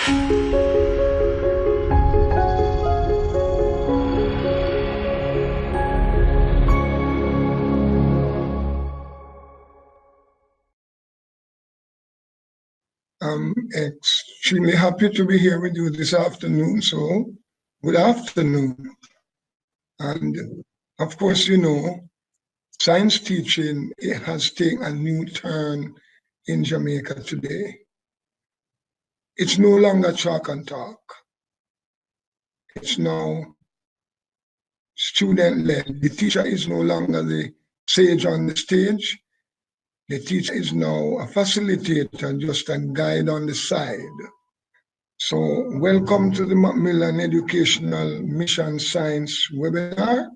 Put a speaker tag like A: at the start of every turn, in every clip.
A: I'm extremely happy to be here with you this afternoon. So, good afternoon. And of course, you know, science teaching, it has taken a new turn in Jamaica today. It's no longer chalk and talk. It's now student-led. The teacher is no longer the sage on the stage. The teacher is now a facilitator, just a guide on the side. So welcome to the Macmillan Educational Mission Science webinar.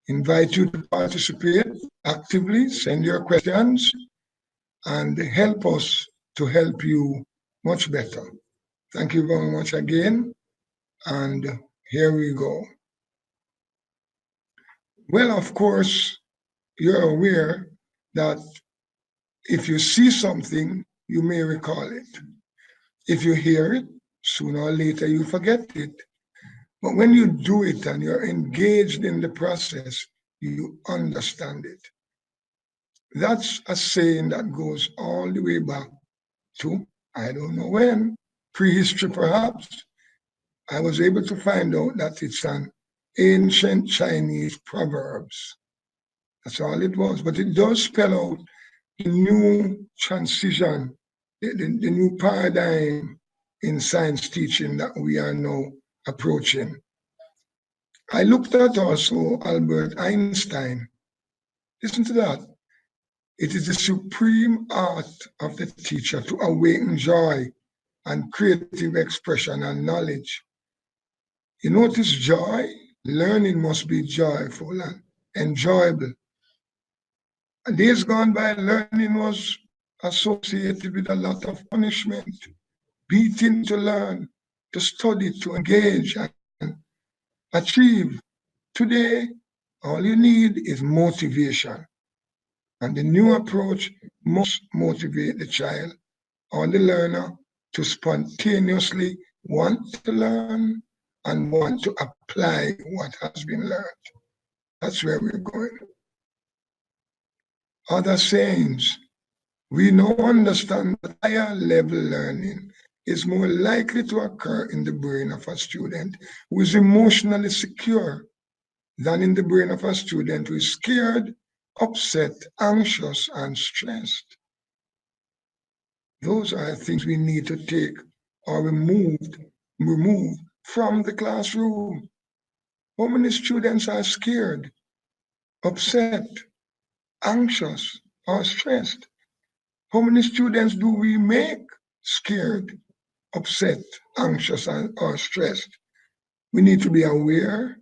A: Invite you to participate actively, send your questions, and help us to help you much better. Thank you very much again, and here we go. Well, of course, you're aware that if you see something, you may recall it. If you hear it, sooner or later you forget it. But when you do it and you're engaged in the process, you understand it. That's a saying that goes all the way back to, I don't know when, prehistory perhaps. I was able to find out that it's an ancient Chinese proverbs. That's all it was. But it does spell out the new transition, the new paradigm in science teaching that we are now approaching. I looked at also Albert Einstein. Listen to that. It is the supreme art of the teacher to awaken joy and creative expression and knowledge. You notice joy? Learning must be joyful and enjoyable. Days gone by, learning was associated with a lot of punishment, beating to learn, to study, to engage and achieve. Today, all you need is motivation. And the new approach must motivate the child or the learner to spontaneously want to learn and want to apply what has been learned. That's where we're going. Other sayings, we now understand that higher level learning is more likely to occur in the brain of a student who is emotionally secure than in the brain of a student who is scared, upset, anxious, and stressed. Those are things we need to take or remove from the classroom. How many students are scared, upset, anxious, or stressed? How many students do we make scared, upset, anxious, or stressed? We need to be aware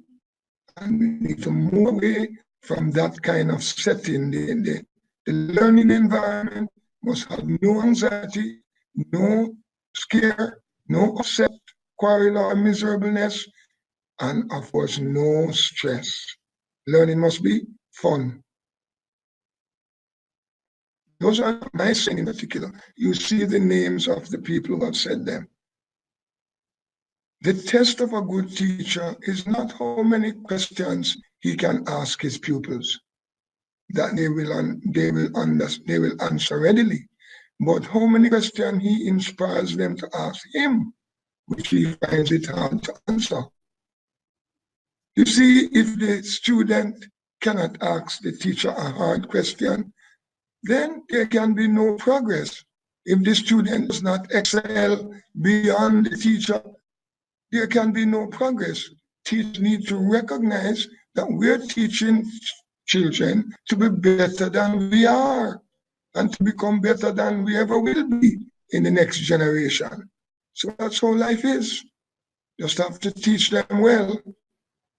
A: and we need to move away from that kind of setting. The learning environment must have no anxiety, no scare, no upset, quarrel, or miserableness, and of course, no stress. Learning must be fun. Those are my saying in particular. You see the names of the people who have said them. The test of a good teacher is not how many questions he can ask his pupils that they will answer readily, but how many questions he inspires them to ask him, which he finds it hard to answer. You see, if the student cannot ask the teacher a hard question, then there can be no progress. If the student does not excel beyond the teacher, there can be no progress. Teachers need to recognize that we're teaching children to be better than we are and to become better than we ever will be in the next generation. So that's how life is. Just have to teach them well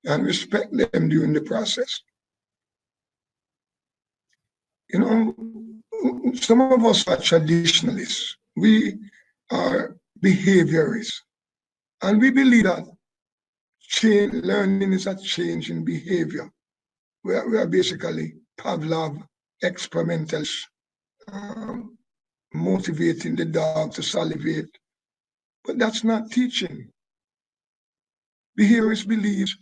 A: and respect them during the process. You know, some of us are traditionalists. We are behaviorists. And we believe that learning is a change in behavior. We are basically Pavlov experimentalists, motivating the dog to salivate, But that's not teaching. Behaviourists believes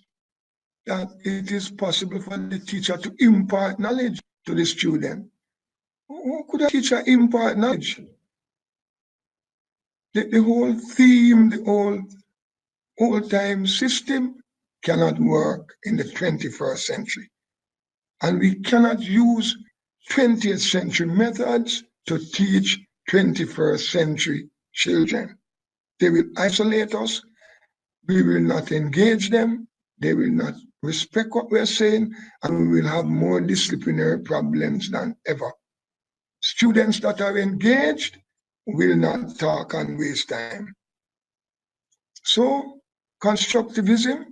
A: that it is possible for the teacher to impart knowledge to the student. How could a teacher impart knowledge? The whole theme, the whole old-time system cannot work in the 21st century. And we cannot use 20th century methods to teach 21st century children. They will isolate us. We will not engage them. They will not respect what we're saying, and we will have more disciplinary problems than ever. Students that are engaged will not talk and waste time. So, constructivism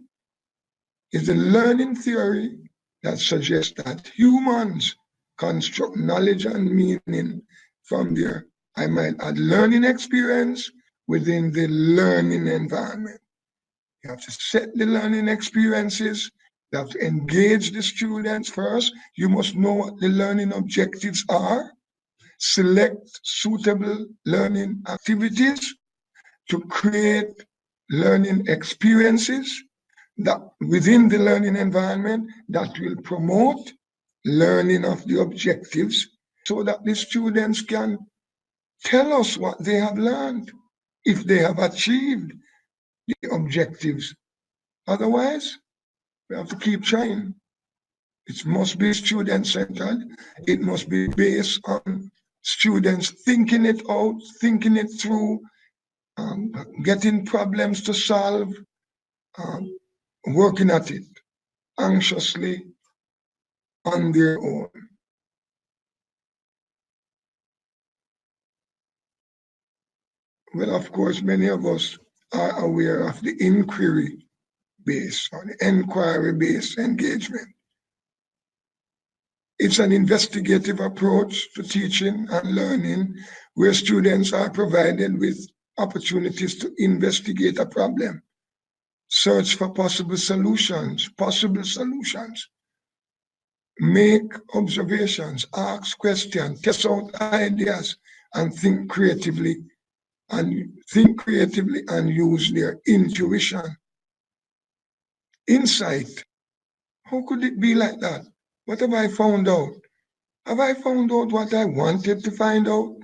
A: is the learning theory that suggests that humans construct knowledge and meaning from their, I might add, learning experience within the learning environment. You have to set the learning experiences. You have to engage the students first. You must know what the learning objectives are. Select suitable learning activities to create learning experiences that within the learning environment that will promote learning of the objectives so that the students can tell us what they have learned, if they have achieved the objectives. Otherwise, we have to keep trying. It must be student-centered. It must be based on students thinking it out, thinking it through, getting problems to solve, working at it anxiously on their own. Well, of course, many of us are aware of the inquiry-based or the enquiry-based engagement. It's an investigative approach to teaching and learning where students are provided with opportunities to investigate a problem, search for possible solutions, make observations, ask questions, test out ideas, and think creatively and use their intuition. Insight. How could it be like that? What have I found out? Have I found out what I wanted to find out?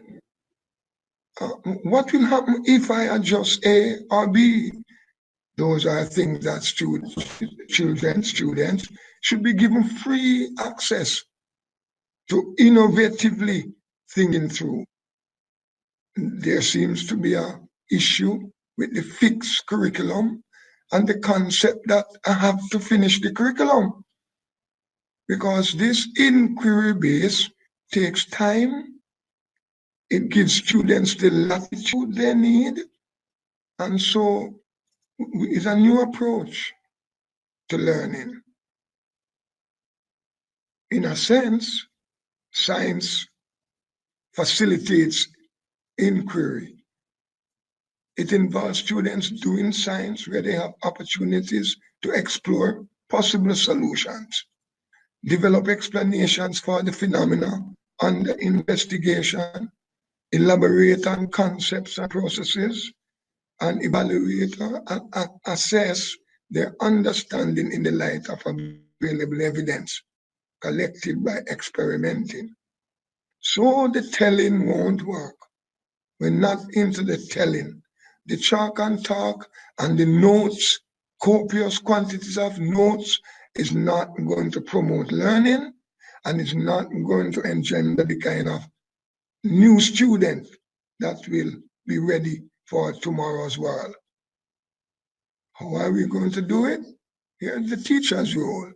A: What will happen if I adjust A or B? Those are things that students should be given free access to innovatively thinking through. There seems to be an issue with the fixed curriculum and the concept that I have to finish the curriculum, because this inquiry base takes time. It gives students the latitude they need, and so it's a new approach to learning. In a sense, science facilitates inquiry. It involves students doing science where they have opportunities to explore possible solutions, develop explanations for the phenomena under investigation, elaborate on concepts and processes, and evaluate and assess their understanding in the light of available evidence collected by experimenting. So the telling won't work. We're not into the telling. The chalk and talk and the notes, copious quantities of notes, is not going to promote learning, and it's not going to engender the kind of new student that will be ready for tomorrow's world. How are we going to do it? Here's the teacher's role.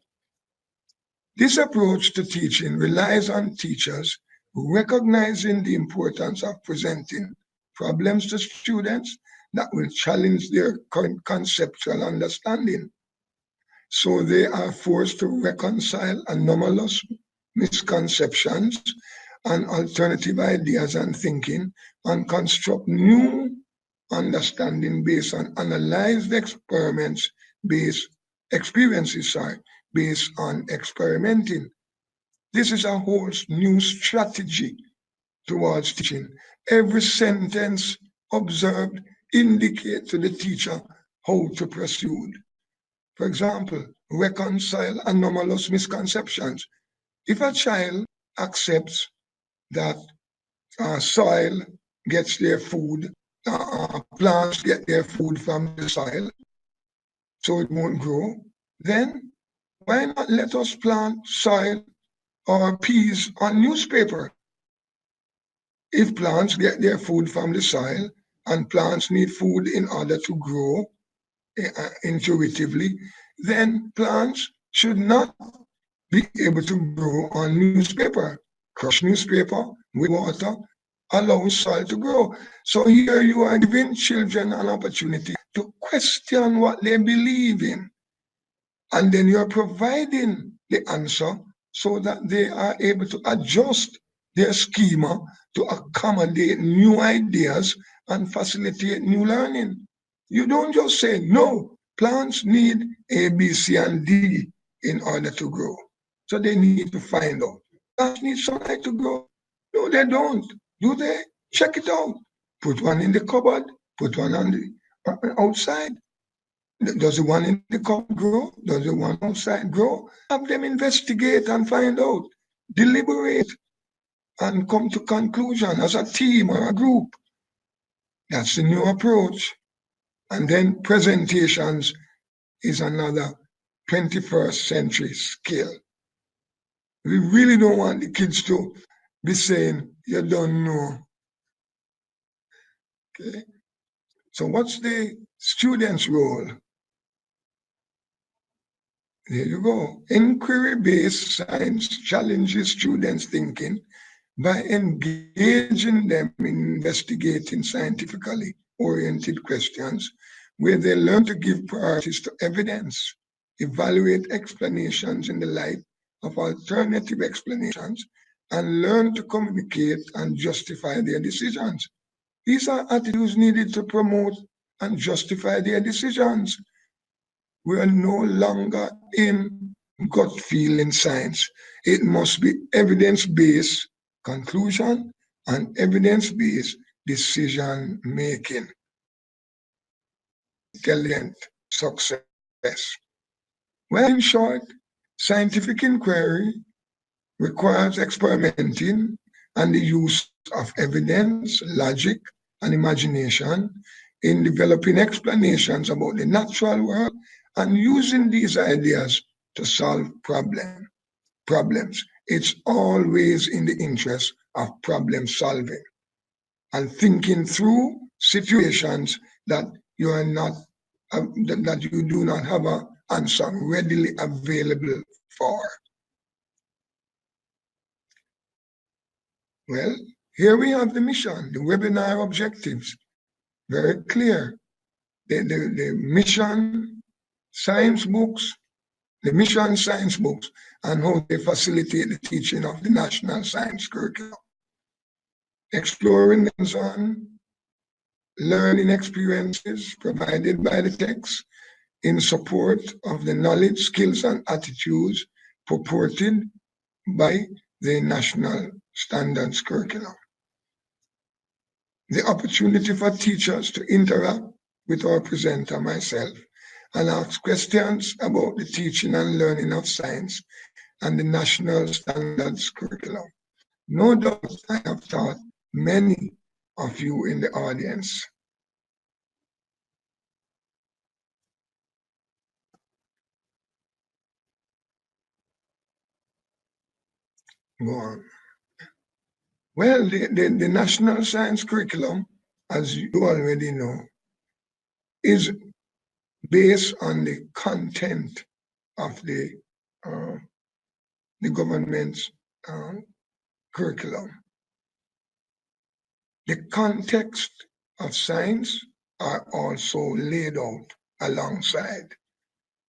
A: This approach to teaching relies on teachers recognizing the importance of presenting problems to students that will challenge their current conceptual understanding. So they are forced to reconcile anomalous misconceptions and alternative ideas and thinking, and construct new understanding based on analyzed experiences based on experimenting. This is a whole new strategy towards teaching. Every sentence observed indicate to the teacher how to proceed. For example, reconcile anomalous misconceptions. If a child accepts that soil gets their food, plants get their food from the soil, so it won't grow, then why not let us plant soil or peas on newspaper? If plants get their food from the soil and plants need food in order to grow intuitively, then plants should not be able to grow on newspaper. Crush newspaper with water allows soil to grow. So here you are giving children an opportunity to question what they believe in. And then you're providing the answer so that they are able to adjust their schema to accommodate new ideas and facilitate new learning. You don't just say, no, plants need A, B, C, and D in order to grow. So they need to find out. Plants need sunlight to grow. No, they don't. Do they? Check it out. Put one in the cupboard, put one on the outside. Does the one in the cupboard grow? Does the one outside grow? Have them investigate and find out. Deliberate and come to conclusion as a team or a group. That's the new approach. And then presentations is another 21st century skill. We really don't want the kids to be saying, you don't know. Okay. So what's the student's role? There you go. Inquiry-based science challenges students' thinking by engaging them in investigating scientifically oriented questions where they learn to give priorities to evidence, evaluate explanations in the light of alternative explanations, and learn to communicate and justify their decisions. These are attitudes needed to promote and justify their decisions. We are no longer in gut feeling science. It must be evidence-based conclusion and evidence-based decision making. Intelligent success. Well, in short, scientific inquiry requires experimenting and the use of evidence, logic, and imagination in developing explanations about the natural world and using these ideas to solve problems. It's always in the interest of problem solving and thinking through situations that you are not that you do not have an answer readily available for. Well, here we have the mission, the webinar objectives, very clear. The mission science books, the mission science books, and how they facilitate the teaching of the national science curriculum. Exploring hands-on learning experiences provided by the text in support of the knowledge, skills, and attitudes purported by the national standards curriculum. The opportunity for teachers to interact with our presenter, myself, and ask questions about the teaching and learning of science and the national standards curriculum. No doubt I have taught many of you in the audience. Go on. Well, the national science curriculum, as you already know, is based on the content of the government's curriculum. The context of science are also laid out alongside.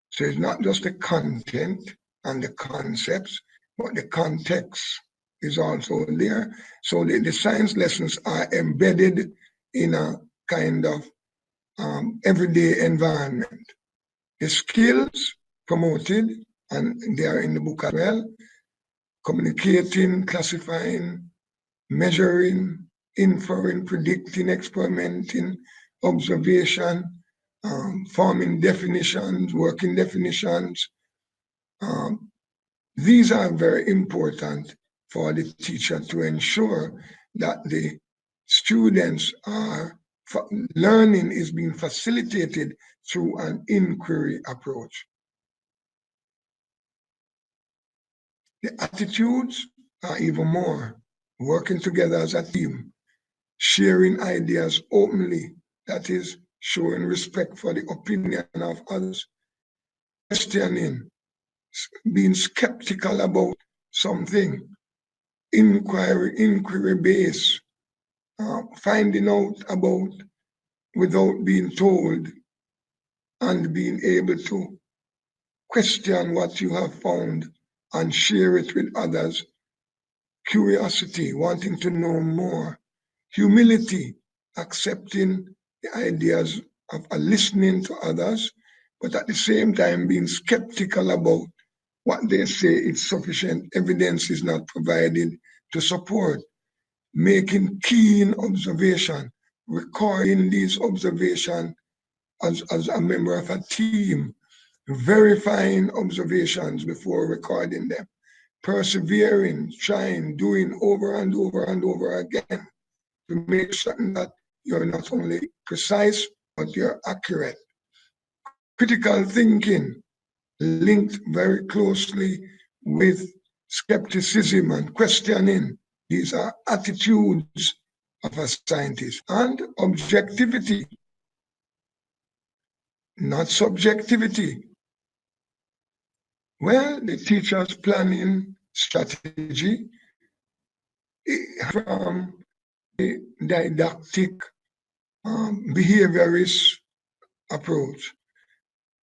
A: So it's not just the content and the concepts, but the context is also there. So the science lessons are embedded in a kind of everyday environment. The skills promoted, and they are in the book as well, communicating, classifying, measuring, inferring, predicting, experimenting, observation, forming definitions, working definitions. These are very important for the teacher to ensure that the students are learning is being facilitated through an inquiry approach. The attitudes are even more working together as a team, sharing ideas openly, that is, showing respect for the opinion of others, questioning, being skeptical about something, inquiry-based, finding out about without being told, and being able to question what you have found and share it with others. Curiosity, wanting to know more. Humility, accepting the ideas of listening to others, but at the same time being skeptical about what they say is sufficient evidence is not provided to support. Making keen observation, recording these observations as a member of a team, verifying observations before recording them, persevering, trying, doing over and over and over again to make certain that you're not only precise, but you're accurate. Critical thinking linked very closely with skepticism and questioning. These are attitudes of a scientist. And objectivity, not subjectivity. Well, the teacher's planning strategy from the didactic behaviorist approach.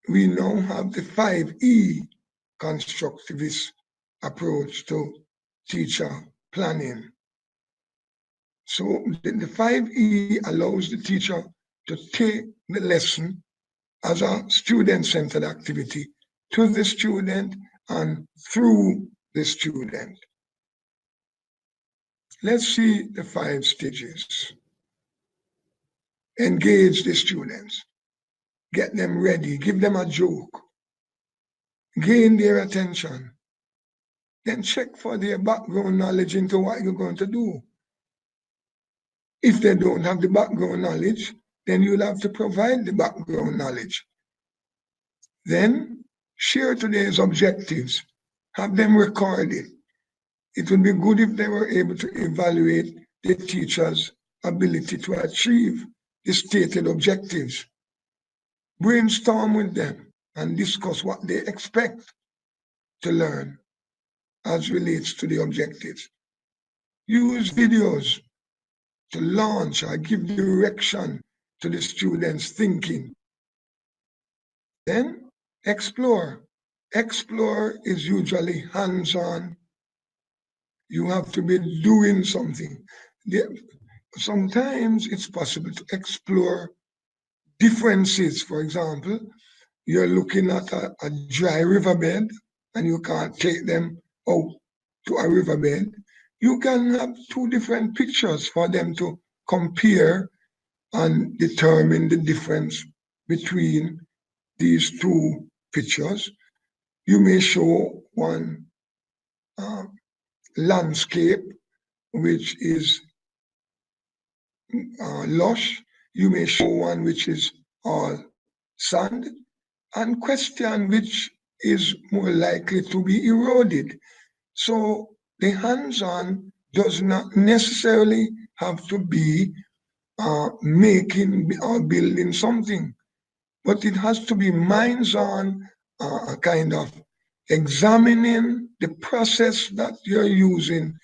A: We now have the 5E constructivist approach to teacher planning. So the 5E allows the teacher to take the lesson as a student-centered activity to the student and through the student. Let's see the 5 stages. Engage the students. Get them ready. Give them a joke. Gain their attention. Then check for their background knowledge into what you're going to do. If they don't have the background knowledge, then you'll have to provide the background knowledge. Then share today's objectives. Have them recorded. It would be good if they were able to evaluate the teacher's ability to achieve the stated objectives. Brainstorm with them and discuss what they expect to learn as relates to the objectives. Use videos to launch or give direction to the students' thinking. Then explore. Explore is usually hands-on. You have to be doing something. Sometimes it's possible to explore differences. For example, you're looking at a dry riverbed and you can't take them out to a riverbed. You can have 2 different pictures for them to compare and determine the difference between these 2 pictures. You may show one landscape which is lush. You may show one which is all sand, and question which is more likely to be eroded. So the hands-on does not necessarily have to be making or building something, but it has to be minds-on, kind of examining the process that you're using.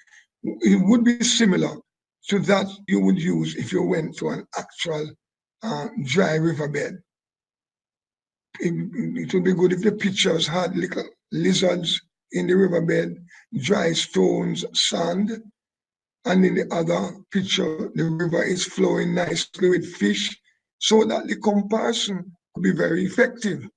A: It would be similar to that you would use if you went to an actual dry riverbed. It would be good if the pictures had little lizards in the riverbed, dry stones, sand, and in the other picture, the river is flowing nicely with fish, so that the comparison could be very effective.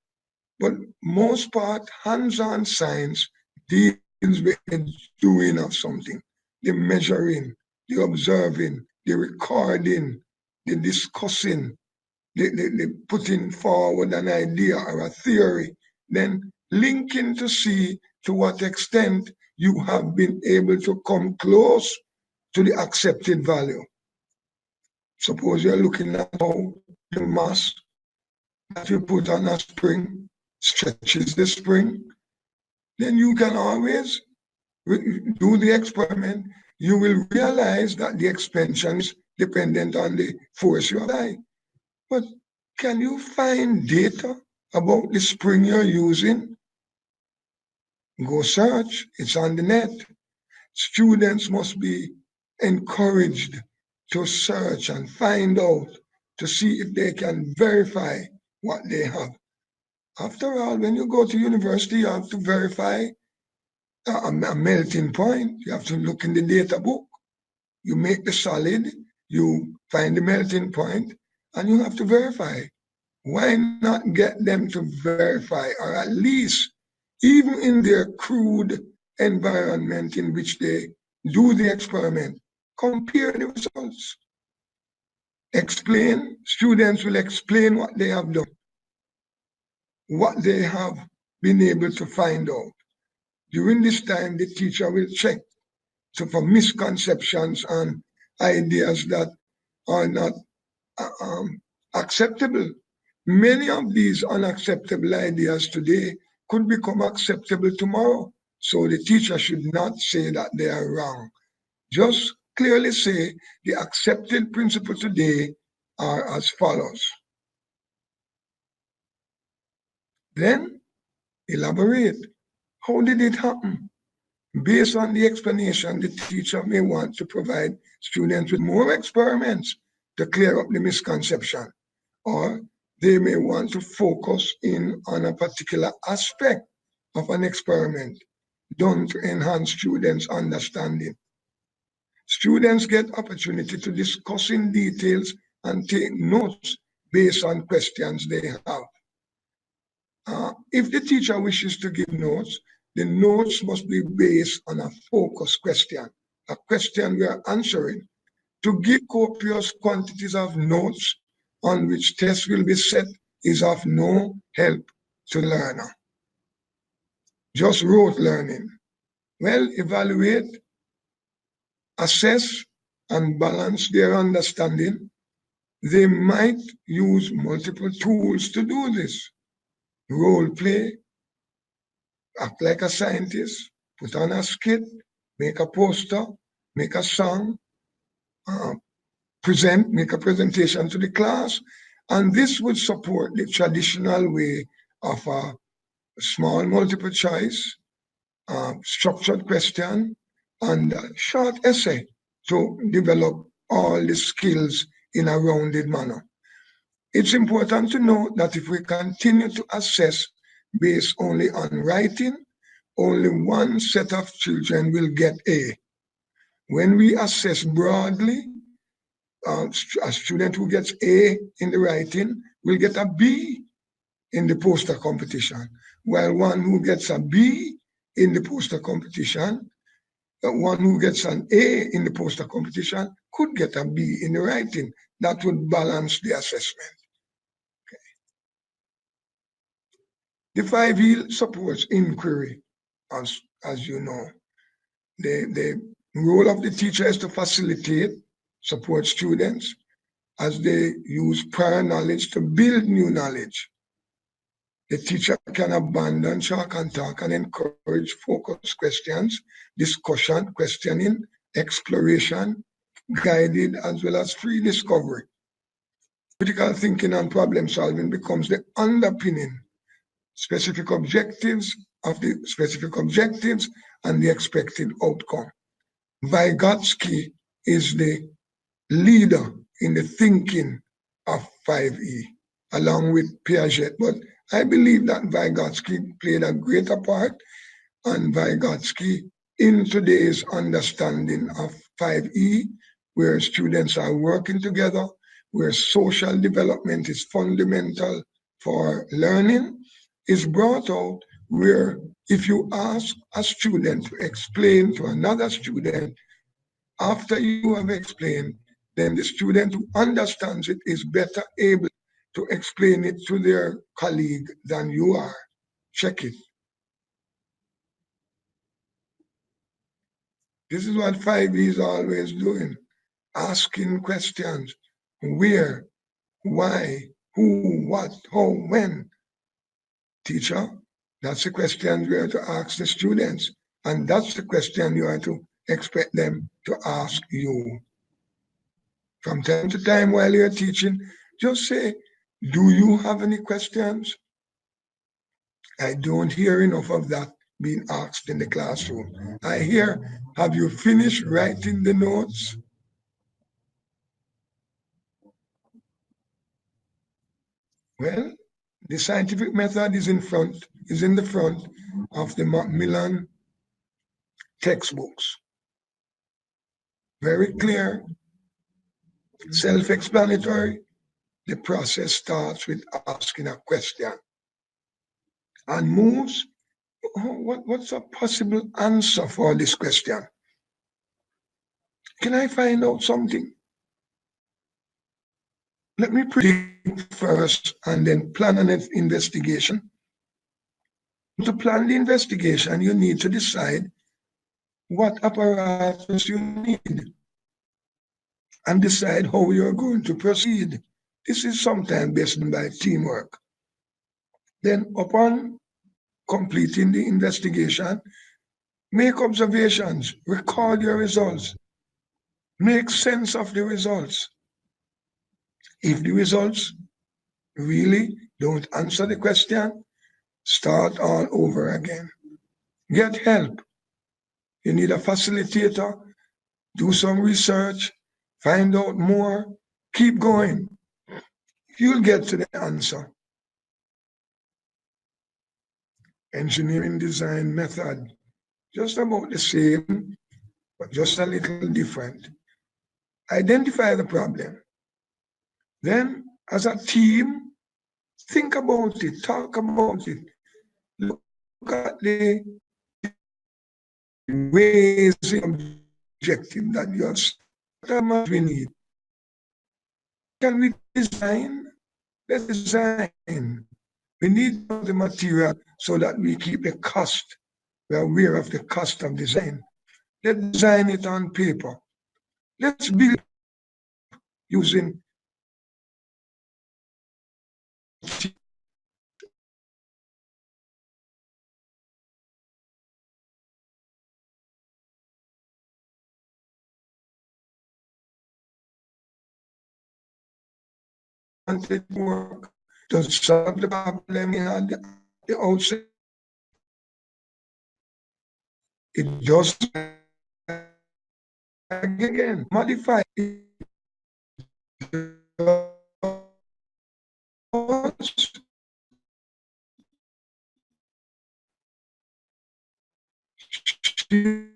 A: But most part, hands-on science deals with the doing of something, the measuring, the observing, the recording, the discussing, the putting forward an idea or a theory, then linking to see to what extent you have been able to come close to the accepted value. Suppose you're looking at how the mass that you put on a spring stretches the spring, then you can always do the experiment. You will realize that the expansion is dependent on the force you apply. But can you find data about the spring you're using? Go search, it's on the net. Students must be encouraged to search and find out to see if they can verify what they have. After all, when you go to university, you have to verify a melting point. You have to look in the data book. You make the solid, you find the melting point, and you have to verify. Why not get them to verify, or at least, even in their crude environment in which they do the experiment, compare the results. Explain, students will explain what they have done, what they have been able to find out. During this time, the teacher will check for misconceptions and ideas that are not acceptable. Many of these unacceptable ideas today could become acceptable tomorrow. So the teacher should not say that they are wrong. Just clearly say the accepted principles today are as follows. Then elaborate. How did it happen? Based on the explanation, the teacher may want to provide students with more experiments to clear up the misconception, or they may want to focus in on a particular aspect of an experiment done to enhance students' understanding. Students get opportunity to discuss in details and take notes based on questions they have. If the teacher wishes to give notes, the notes must be based on a focused question, a question we are answering. To give copious quantities of notes on which tests will be set is of no help to the learner. Just rote learning. Well, evaluate, assess, and balance their understanding. They might use multiple tools to do this. Role play, act like a scientist, put on a skit, make a poster, make a song, make a presentation to the class, and this would support the traditional way of a small multiple choice, structured question, and a short essay to develop all the skills in a rounded manner. It's important to note that if we continue to assess based only on writing, only one set of children will get A. When we assess broadly, a student who gets A in the writing will get a B in the poster competition, while one who gets a B in the poster competition, one who gets an A in the poster competition could get a B in the writing. That would balance the assessment. Okay. The 5E supports inquiry, as you know. The role of the teacher is to facilitate, support students as they use prior knowledge to build new knowledge. The teacher can abandon chalk and talk and encourage focused questions, discussion, questioning, exploration, guided as well as free discovery. Critical thinking and problem solving becomes the underpinning specific objectives of the specific objectives and the expected outcome. Vygotsky is the leader in the thinking of 5E, along with Piaget. But I believe that Vygotsky played a greater part, and Vygotsky in today's understanding of 5E, where students are working together, where social development is fundamental for learning, is brought out where if you ask a student to explain to another student, after you have explained, then the student who understands it is better able to explain it to their colleague than you are. Check it. This is what 5E is always doing, asking questions. Where, why, who, what, how, when. Teacher, that's the question you are to ask the students. And that's the question you are to expect them to ask you. From time to time while you're teaching, just say, do you have any questions? I don't hear enough of that being asked in the classroom. I hear, have you finished writing the notes? Well, the scientific method is in the front of the Macmillan textbooks. Very clear, self-explanatory. The process starts with asking a question and moves. What's a possible answer for this question? Can I find out something? Let me predict first and then plan an investigation. To plan the investigation, you need to decide what apparatus you need and decide how you're going to proceed. This is sometimes based on by teamwork. Then upon completing the investigation, make observations, record your results, make sense of the results. If the results really don't answer the question, start all over again. Get help. You need a facilitator, do some research, find out more, keep going. You'll get to the answer. Engineering design method, just about the same, but just a little different. Identify the problem. Then, as a team, think about it, talk about it. Look at the ways of objective that you have. What much we need. Can we design? Let's design. We need the material so that we keep the cost. We are aware of the cost of design. Let's design it on paper. Let's build using work to solve the problem at the outset. It just again modify it. Solution.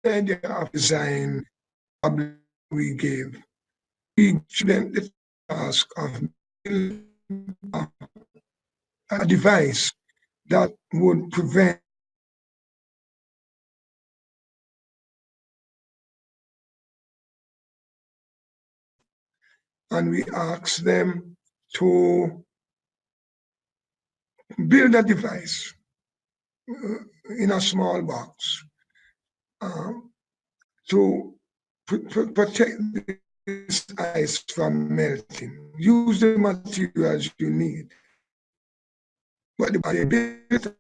A: The idea of design we gave, we student the task of a device that would prevent and we asked them to build a device in a small box to protect this ice from melting. Use the materials you need. But they built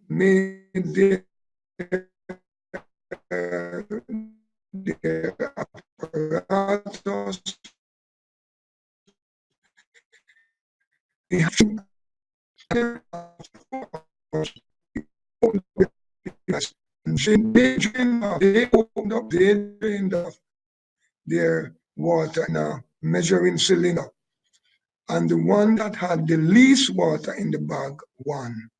A: made their apparatus. They opened up, they drained off their water in a measuring cylinder. and the one that had the least water in the bag won.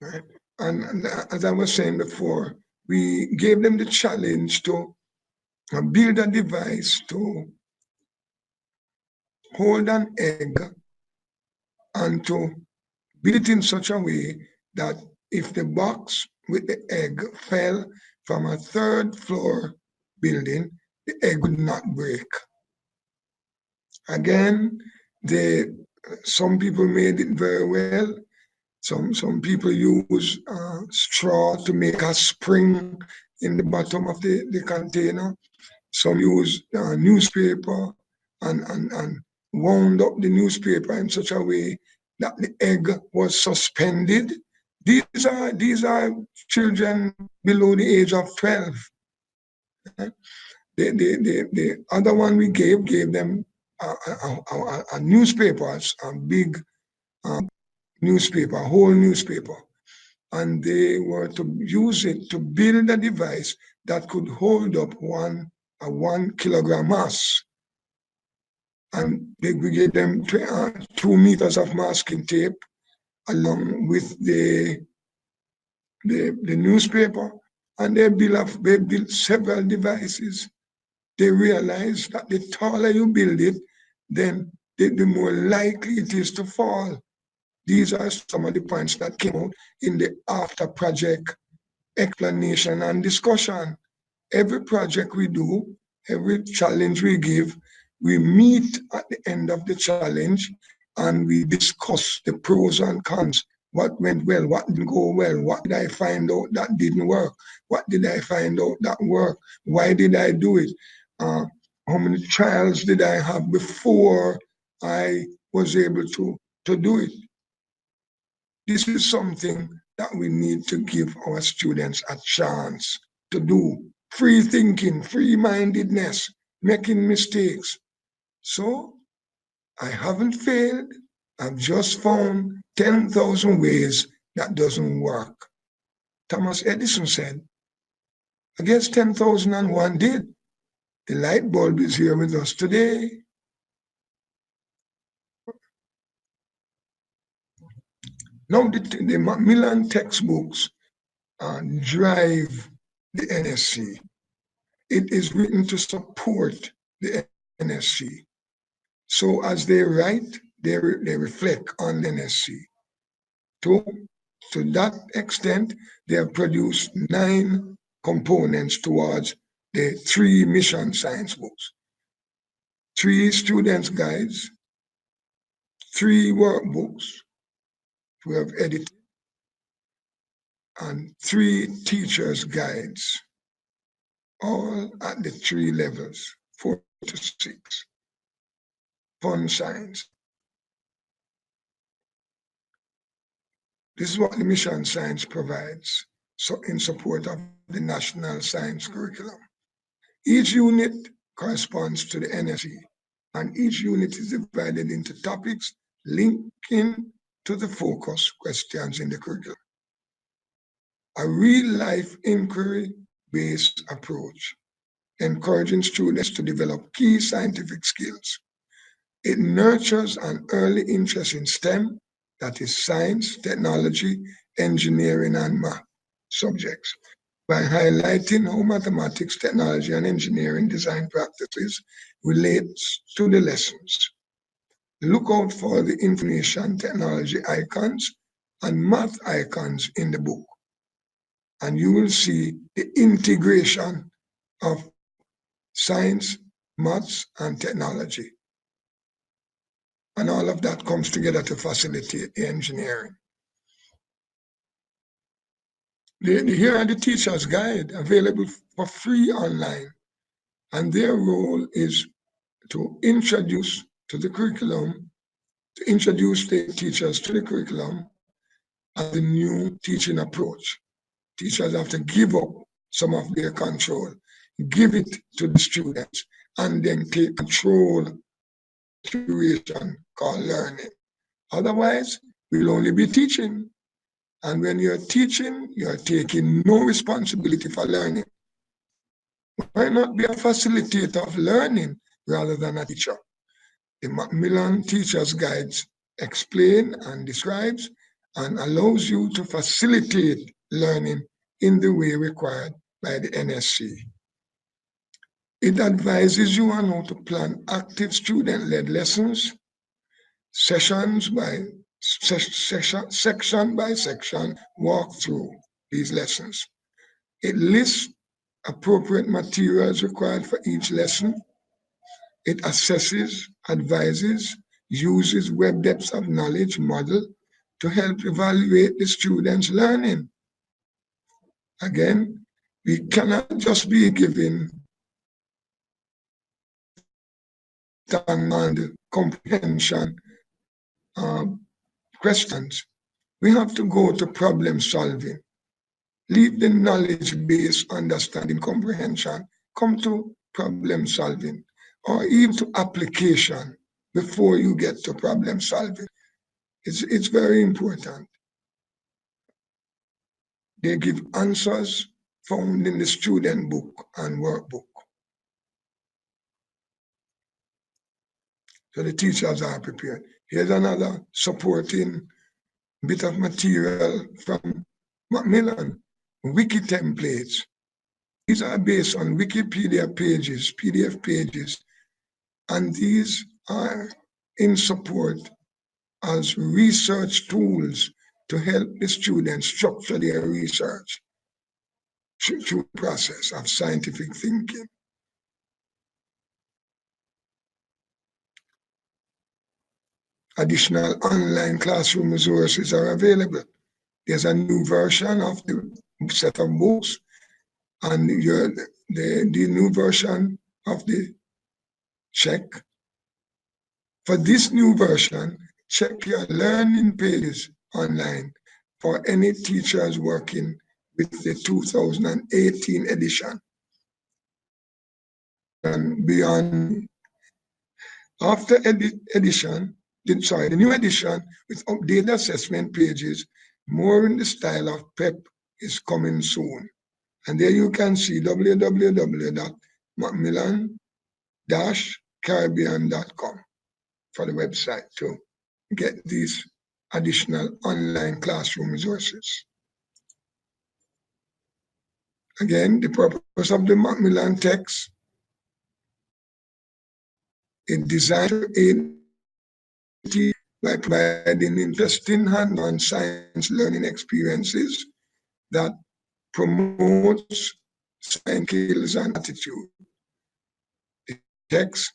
A: Right? And as I was saying before, we gave them the challenge to build a device to hold an egg and to build it in such a way that if the box with the egg fell from a third floor building, the egg would not break. Again, some people made it very well. Some people use straw to make a spring in the bottom of the container. Some use newspaper and wound up the newspaper in such a way that the egg was suspended. These are children below the age of 12. The other one we gave them a newspaper, a big newspaper, a whole newspaper. And they were to use it to build a device that could hold up a 1 kilogram mass. And we gave them 2 meters of masking tape along with the newspaper, and they built several devices. They realized that the taller you build it, then the more likely it is to fall. These are some of the points that came out in the after project explanation and discussion. Every project we do, every challenge we give, we meet at the end of the challenge and we discuss the pros and cons. What went well, what didn't go well, what did I find out that didn't work, what did I find out that worked, why did I do it, how many trials did I have before I was able to do it. This is something that we need to give our students a chance to do. Free thinking, free-mindedness, making mistakes. So I haven't failed. I've just found 10,000 ways that doesn't work. Thomas Edison said, I guess 10,001 did. The light bulb is here with us today. Now the Macmillan textbooks drive the NSC. It is written to support the NSC. So as they write, they reflect on the NSC. To that extent, they have produced 9 components towards the 3 mission science books, 3 students' guides, 3 workbooks we have edited, and 3 teachers' guides, all at the 3 levels, 4 to 6. Fun science. This is what the mission science provides, so in support of the national science curriculum. Each unit corresponds to the NSC, and each unit is divided into topics linking to the focus questions in the curriculum. A real-life inquiry-based approach, encouraging students to develop key scientific skills. It nurtures an early interest in STEM, that is science, technology, engineering, and math subjects, by highlighting how mathematics, technology, and engineering design practices relates to the lessons. Look out for the information technology icons and math icons in the book, and you will see the integration of science, maths, and technology. And all of that comes together to facilitate the engineering. Here are the teacher's guide available for free online. And their role is to introduce to the curriculum, to introduce the teachers to the curriculum and the new teaching approach. Teachers have to give up some of their control, give it to the students, and then take control of the situation called learning. Otherwise, we'll only be teaching. And when you're teaching, you're taking no responsibility for learning. Why not be a facilitator of learning rather than a teacher? The Macmillan Teacher's Guides explain and describes and allows you to facilitate learning in the way required by the NSC. It advises you on how to plan active student-led lessons, section by section walk through these lessons. It lists appropriate materials required for each lesson. It assesses, advises, uses web depth of knowledge model to help evaluate the students' learning. Again, we cannot just be giving and comprehension questions. We have to go to problem solving. Leave the knowledge-based understanding comprehension, come to problem solving, or even to application before you get to problem solving. It's very important. They give answers found in the student book and workbook. So the teachers are prepared. Here's another supporting bit of material from Macmillan, wiki templates. These are based on Wikipedia pages, PDF pages, and these are in support as research tools to help the students structure their research through the process of scientific thinking. Additional online classroom resources are available. There's a new version of the set of books, and the new version of the check. For this new version, check your learning pages online for any teachers working with the 2018 edition and beyond. After edition, the new edition with updated assessment pages, more in the style of PEP, is coming soon. And there you can see www.macmillan-caribbean.com for the website to get these additional online classroom resources. Again, the purpose of the Macmillan text is designed to aid by providing interesting hands-on science learning experiences that promotes science skills and attitude. The text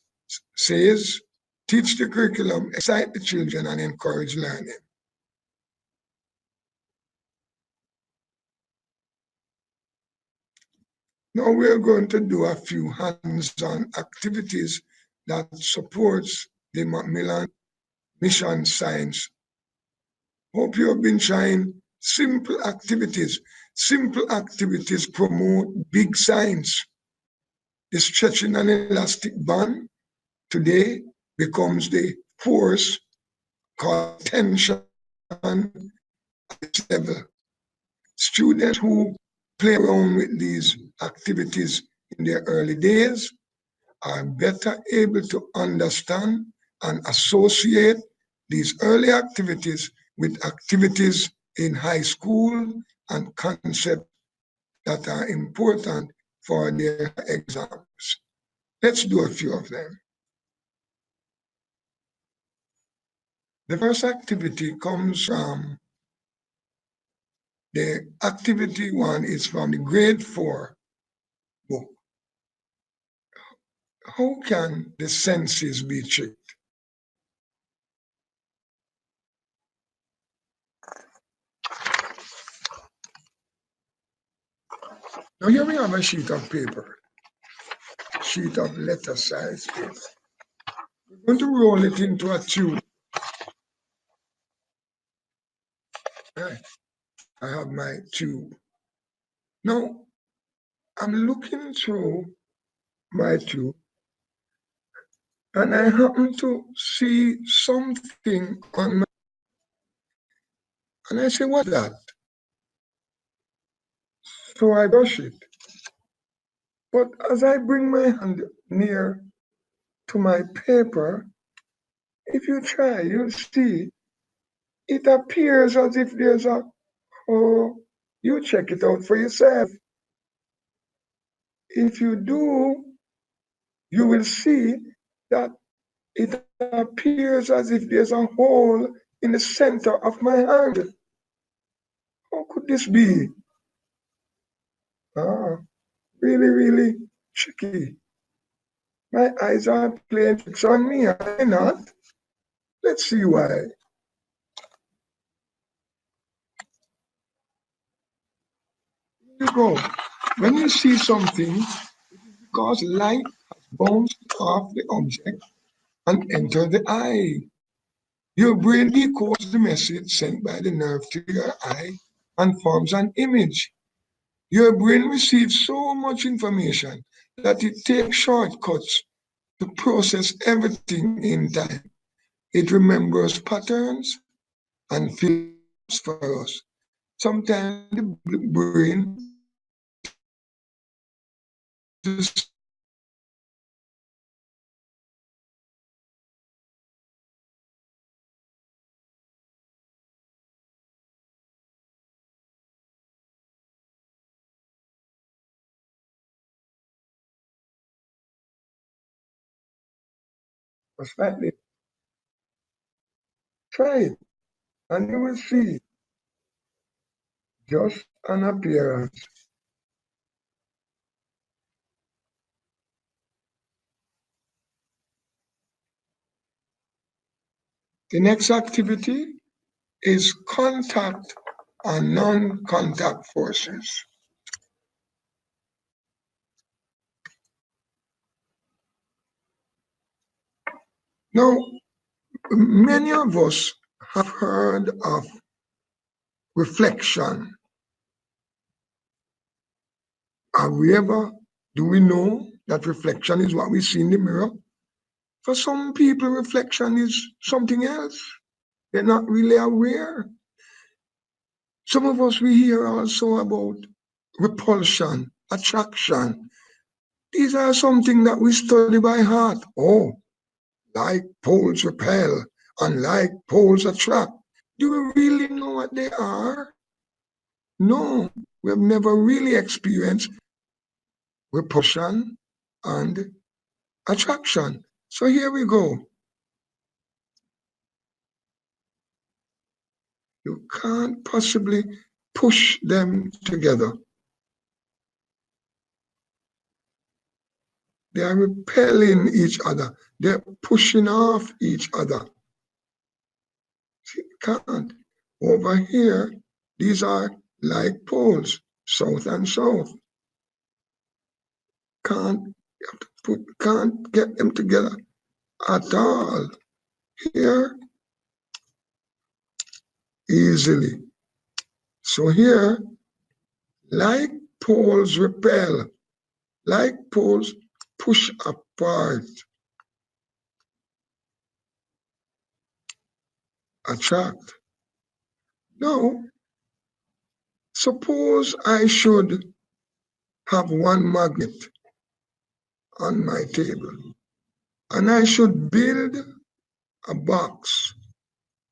A: says, teach the curriculum, excite the children, and encourage learning. Now we're going to do a few hands-on activities that supports the Macmillan Mission Science. Hope you have been trying simple activities. Simple activities promote big science. The stretching an elastic band today becomes the force called tension at its level. Students who play around with these activities in their early days are better able to understand and associate these early activities with activities in high school and concepts that are important for their exams. Let's do a few of them. The first activity comes from the activity one is from the grade 4 book. How can the senses be tricked? Now here we have a sheet of paper, sheet of letter size paper. We're going to roll it into a tube. Right. I have my tube. Now I'm looking through my tube and I happen to see something on my, and I say, what's that? So I brush it. But as I bring my hand near to my paper, if you try, you'll see it appears as if there's a, oh, you check it out for yourself. If you do, you will see that it appears as if there's a hole in the center of my hand. How could this be? Ah, really, really tricky. My eyes are playing tricks on me, are they not? Let's see why. Here you go. When you see something, because light has bounced off the object and entered the eye. Your brain decodes the message sent by the nerve to your eye and forms an image. Your brain receives so much information that it takes shortcuts to process everything in time. It remembers patterns and fills for us. Sometimes the brain slightly try it and you will see just an appearance. The next activity is contact and non-contact forces. Now, many of us have heard of reflection. Do we know that reflection is what we see in the mirror? For some people, reflection is something else. They're not really aware. Some of us, we hear also about repulsion, attraction. These are something that we study by heart. Oh, like poles repel and like poles attract. Do we really know what they are? No, we have never really experienced repulsion and attraction. So here we go. You can't possibly push them together. They are repelling each other. They're pushing off each other. You can't. Over here, these are like poles, south and south. Can't get them together at all. Here, easily. So here, like poles repel, like poles push apart, attract. Now, suppose I should have one magnet on my table and I should build a box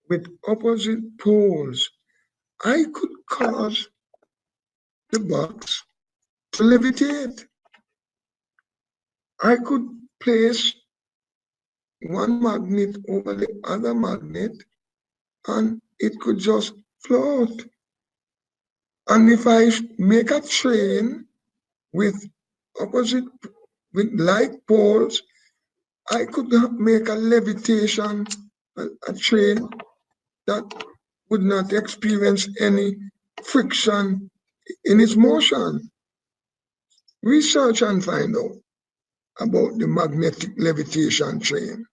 A: with opposite poles, I could cause the box to levitate. I could place one magnet over the other magnet and it could just float. And if I make a train with opposite, with like poles, I could make a levitation, a train that would not experience any friction in its motion. Research and find out about the magnetic levitation train.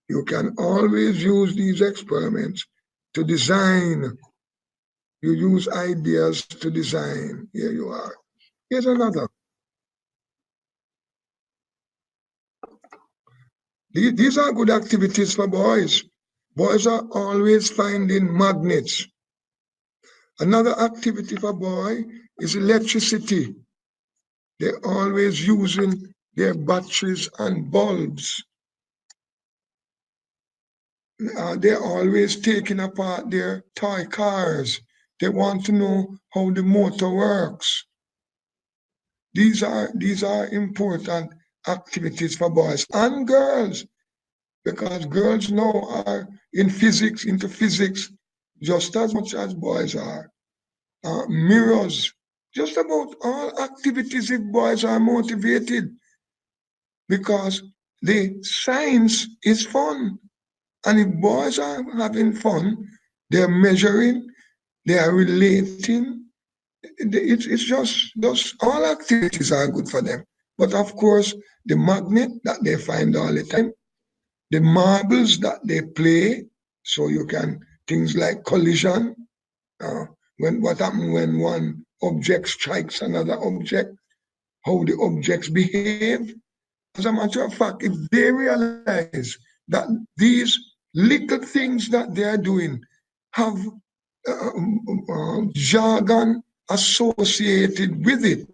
A: You can always use these experiments to design. You use ideas to design. Here you are. Here's another. These are good activities for boys. Boys are always finding magnets. Another activity for boy is electricity. They're always using their batteries and bulbs. They're always taking apart their toy cars. They want to know how the motor works. These are important activities for boys and girls, because girls now are into physics, just as much as boys are. Mirrors, just about all activities if boys are motivated, because the science is fun. And if boys are having fun, they're measuring, they are relating. It's just all activities are good for them. But of course, the magnet that they find all the time, the marbles that they play, so you can, things like collision, what happens when one object strikes another object, how the objects behave. As a matter of fact, if they realize that these little things that they are doing have jargon associated with it,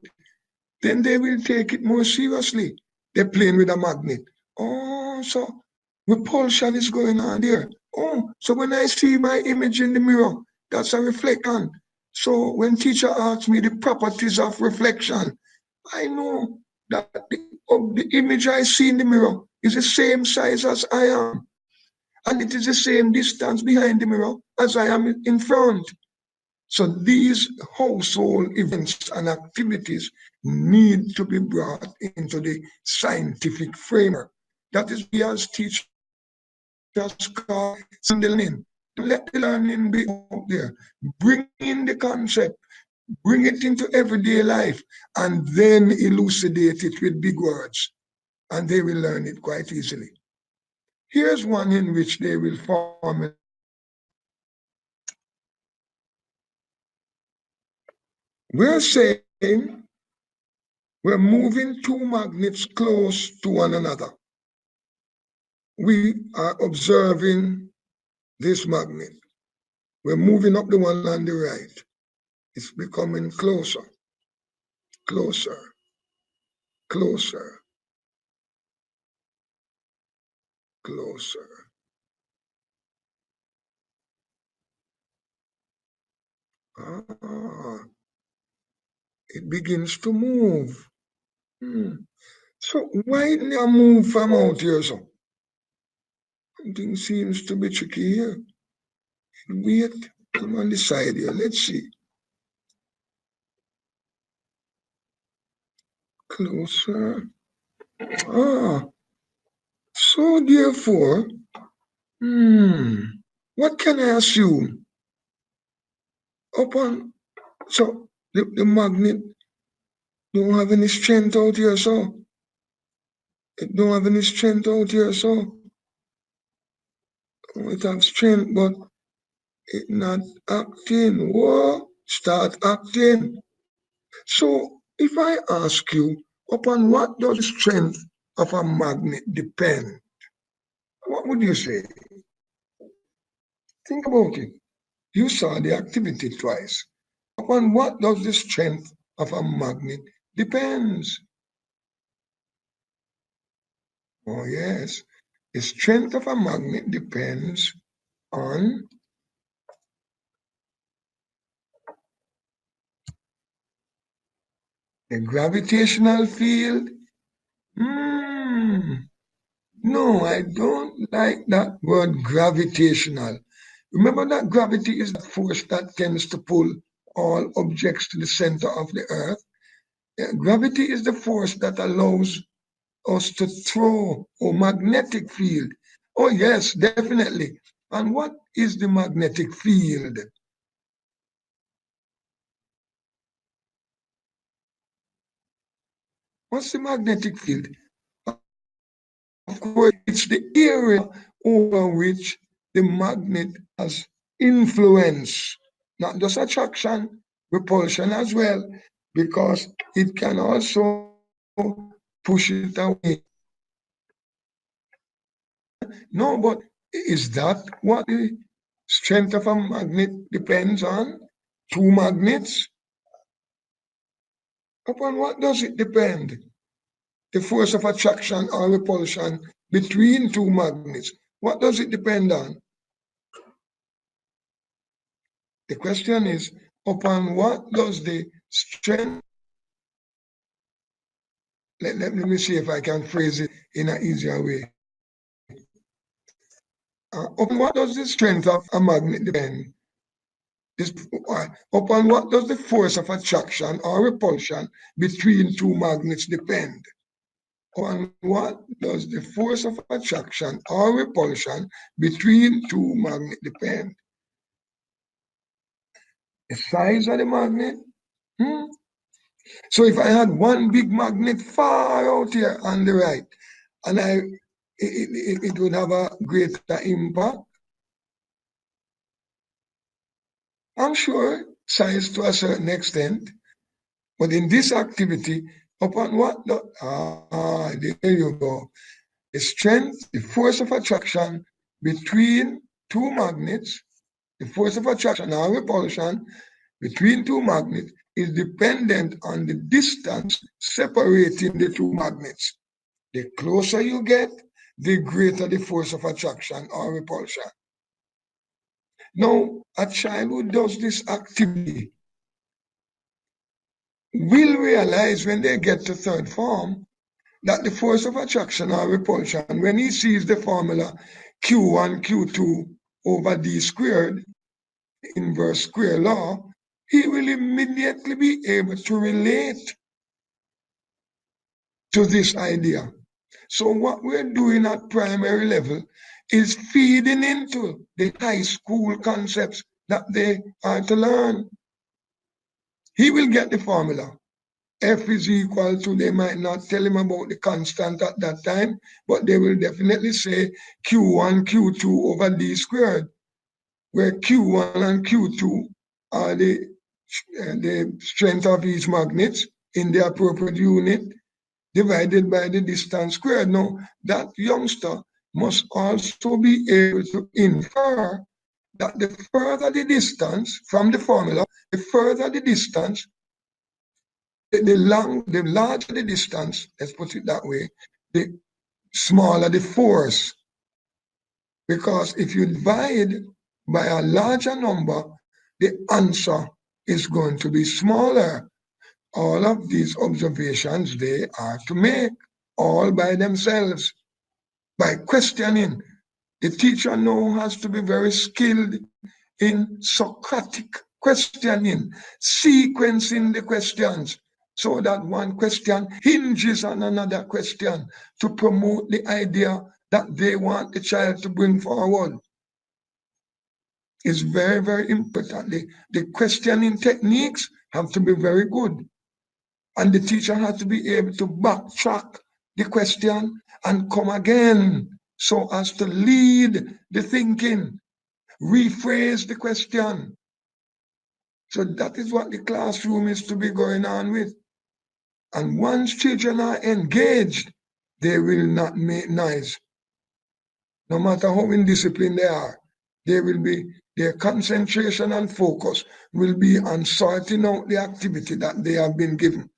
A: then they will take it more seriously. They're playing with a magnet. Oh, so repulsion is going on there. Oh, so when I see my image in the mirror, that's a reflection. So when teacher asks me the properties of reflection, I know that the image I see in the mirror is the same size as I am. And it is the same distance behind the mirror as I am in front. So these household events and activities need to be brought into the scientific framework. That is we as teachers call Sunday learning. Let the learning be out there. Bring in the concept, bring it into everyday life, and then elucidate it with big words. And they will learn it quite easily. Here's one in which they will formulate. We're saying we're moving two magnets close to one another. We are observing this magnet. We're moving up the one on the right. It's becoming closer, closer, closer, closer. Ah, it begins to move. So why it never move from out here, so? Something seems to be tricky here. Wait, come on the side here. Let's see. Closer. Ah, so therefore, what can I assume? Upon, so the magnet don't have any strength out here, so it don't have any strength out here, so it have strength, but it not acting. Whoa, start acting. So if I ask you, upon what does the strength of a magnet depend? What would you say? Think about it. You saw the activity twice. Upon what does the strength of a magnet depends? Oh yes, The strength of a magnet depends on the gravitational field. No, I don't like that word gravitational. Remember that gravity is the force that tends to pull all objects to the center of the earth. Gravity is the force that allows us to throw, or magnetic field. Oh yes, definitely. And what is the magnetic field? What's the magnetic field? Of course, it's the area over which the magnet has influence, not just attraction, repulsion as well, because it can also push it away. No, but is that what the strength of a magnet depends on? Two magnets? Upon what does it depend? The force of attraction or repulsion between two magnets. What does it depend on? The question is, upon what does the strength, let me see if I can phrase it in an easier way. Upon what does the strength of a magnet depend? Upon what does the force of attraction or repulsion between two magnets depend? On what does the force of attraction or repulsion between two magnets depend? The size of the magnet? So if I had one big magnet far out here on the right, and it would have a greater impact, I'm sure, size to a certain extent. But in this activity, upon what? There you go. The strength, the force of attraction between two magnets, the force of attraction or repulsion between two magnets is dependent on the distance separating the two magnets. The closer you get, the greater the force of attraction or repulsion. Now, a child who does this activity will realize when they get to third form that the force of attraction or repulsion, when he sees the formula Q1, Q2 over D squared, inverse square law, he will immediately be able to relate to this idea. So what we're doing at primary level is feeding into the high school concepts that they are to learn. He will get the formula. F is equal to, they might not tell him about the constant at that time, but they will definitely say Q1, Q2 over D squared, where Q1 and Q2 are the strength of each magnet in the appropriate unit, divided by the distance squared. Now, that youngster must also be able to infer that the further the distance from the formula, the further the distance, the larger the distance, let's put it that way, the smaller the force. Because if you divide by a larger number, the answer is going to be smaller. All of these observations they are to make all by themselves, by questioning. The teacher now has to be very skilled in Socratic questioning, sequencing the questions, so that one question hinges on another question to promote the idea that they want the child to bring forward. It's very, very important. The questioning techniques have to be very good. And the teacher has to be able to backtrack the question and come again so as to lead the thinking, rephrase the question. So that is what the classroom is to be going on with. And once children are engaged, they will not make noise. No matter how indisciplined they are, they will be, their concentration and focus will be on sorting out the activity that they have been given.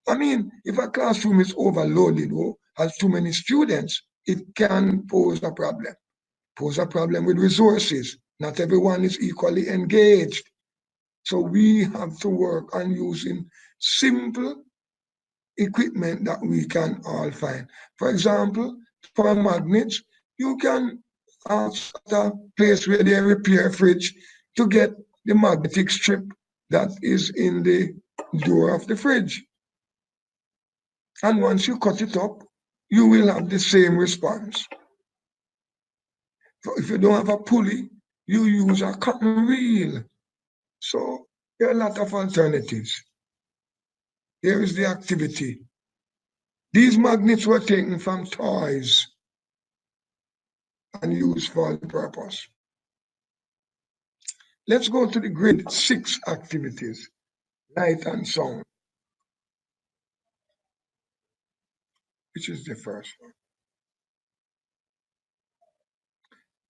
A: I mean, if a classroom is overloaded or has too many students, it can pose a problem. Pose a problem with resources. Not everyone is equally engaged. So we have to work on using simple equipment that we can all find. For example, for magnets, you can ask at a place where they repair fridge to get the magnetic strip that is in the door of the fridge. And once you cut it up, you will have the same response. So if you don't have a pulley, you use a cotton reel. So there are a lot of alternatives. Here is the activity. These magnets were taken from toys and used for the purpose. Let's go to the grade 6 activities, light and sound, which is the first one.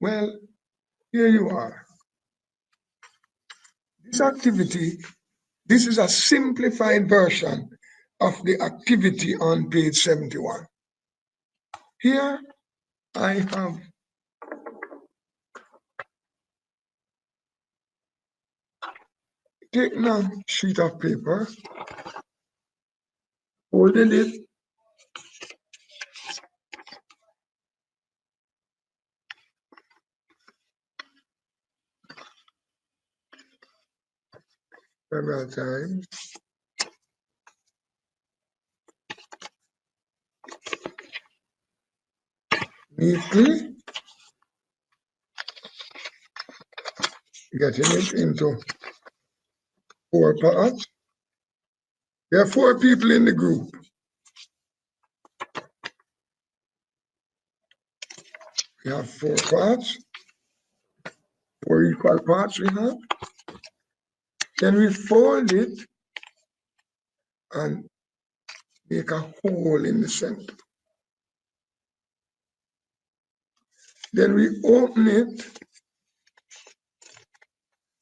A: Well, here you are. This activity, this is a simplified version of the activity on page 71. Here I have taken a sheet of paper, folded it, several times, neatly, getting it into 4 parts. There are 4 people in the group. We have 4 parts, 4 equal parts we have. Then we fold it and make a hole in the center. Then we open it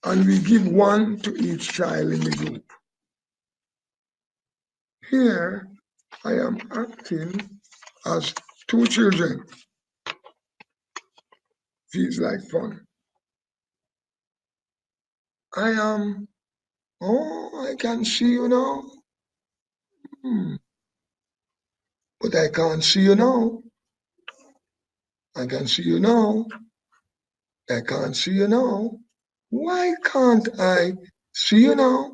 A: and we give 1 to each child in the group. Here I am acting as 2 children. Feels like fun. I am, oh, I can see you now. But I can't see you now. I can see you now. I can't see you now. Why can't I see you now?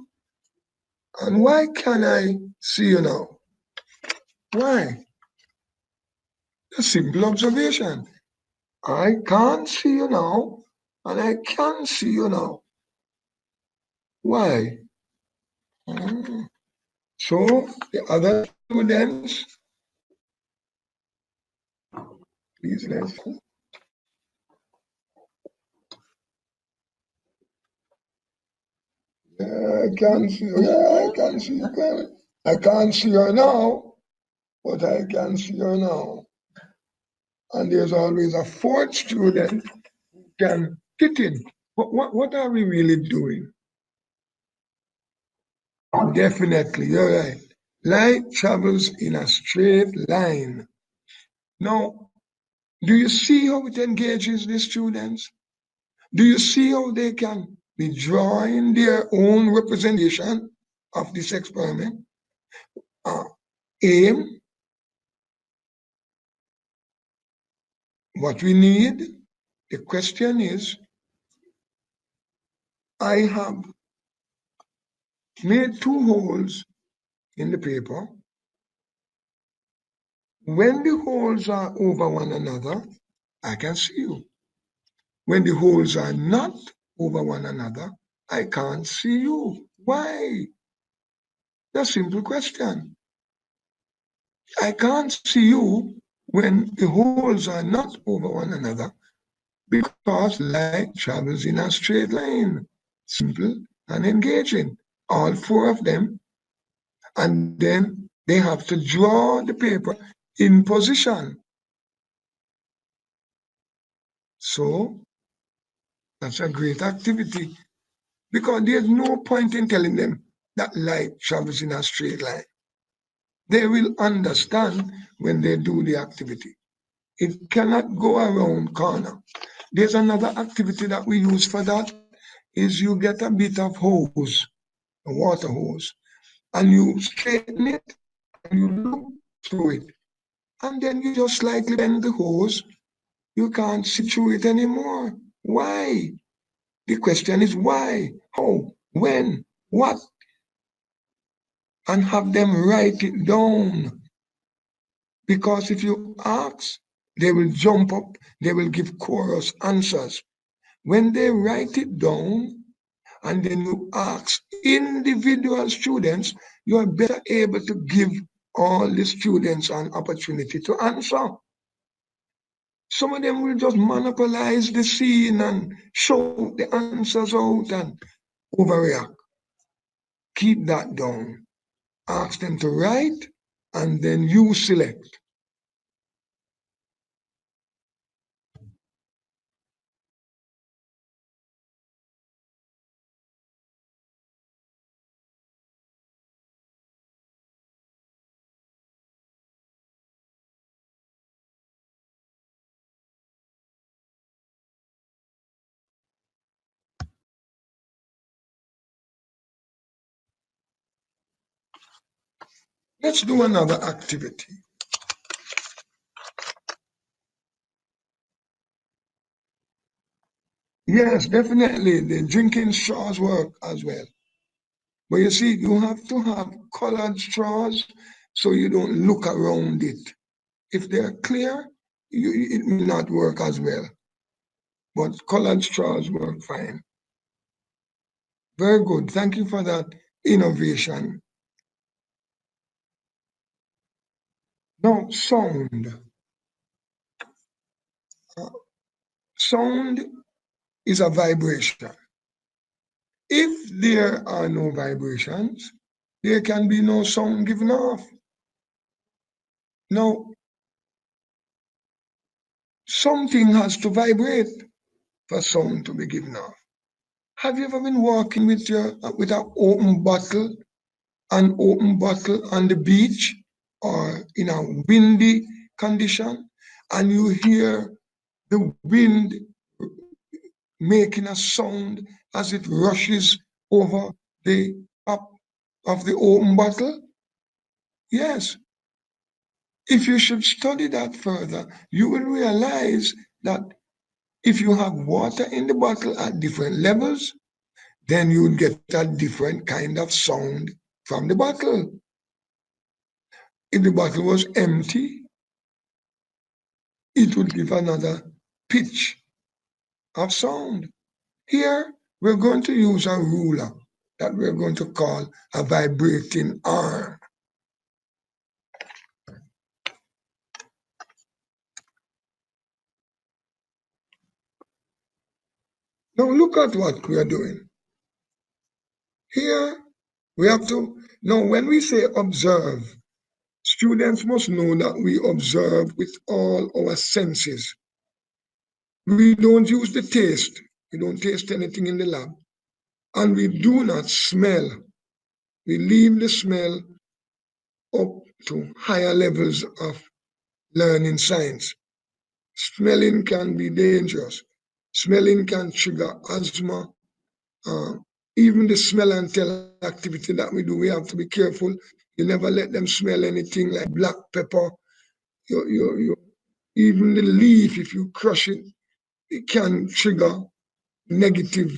A: And why can I see you now? Why? A simple observation. I can't see you now, and I can see you now. Why? So the other students, please listen. Yeah, I can see you. Yeah, I can see you. I can't see her now, but I can see her now. And there's always a 4th student who can fit in. What are we really doing? Definitely, you're right. Light travels in a straight line. Now, do you see how it engages the students? Do you see how they can be drawing their own representation of this experiment? Aim, what we need, the question is, I have made 2 holes in the paper. When the holes are over one another, I can see you. When the holes are not over one another, I can't see you. Why? That's a simple question. I can't see you when the holes are not over one another because light travels in a straight line. Simple and engaging. All 4 of them. And then they have to draw the paper in position. So that's a great activity because there's no point in telling them that light travels in a straight line. They will understand when they do the activity. It cannot go around corner. There's another activity that we use for that, is you get a bit of hose, a water hose, and you straighten it and you look through it. And then you just slightly bend the hose. You can't see through it anymore. Why? The question is why, how, when, what? And have them write it down. Because if you ask, they will jump up, they will give chorus answers. When they write it down, and then you ask individual students, you are better able to give all the students an opportunity to answer. Some of them will just monopolize the scene and show the answers out and overreact. Keep that down. Ask them to write, and then you select. Let's do another activity. Yes, definitely. The drinking straws work as well. But you see, you have to have colored straws so you don't look around it. If they're clear, it may not work as well. But colored straws work fine. Very good. Thank you for that innovation. Now, sound. Sound is a vibration. If there are no vibrations, there can be no sound given off. Now, something has to vibrate for sound to be given off. Have you ever been walking with an open bottle, on the beach or in a windy condition, and you hear the wind making a sound as it rushes over the top of the open bottle? Yes. If you should study that further, you will realize that if you have water in the bottle at different levels, then you would get a different kind of sound from the bottle. If the bottle was empty, it would give another pitch of sound. Here, we're going to use a ruler that we're going to call a vibrating arm. Now look at what we are doing. Here, we have to, now when we say observe, students must know that we observe with all our senses. We don't use the taste. We don't taste anything in the lab. And we do not smell. We leave the smell up to higher levels of learning science. Smelling can be dangerous. Smelling can trigger asthma. Even the smell and tell activity that we do, we have to be careful. You never let them smell anything like black pepper. Even the leaf, if you crush it, it can trigger negative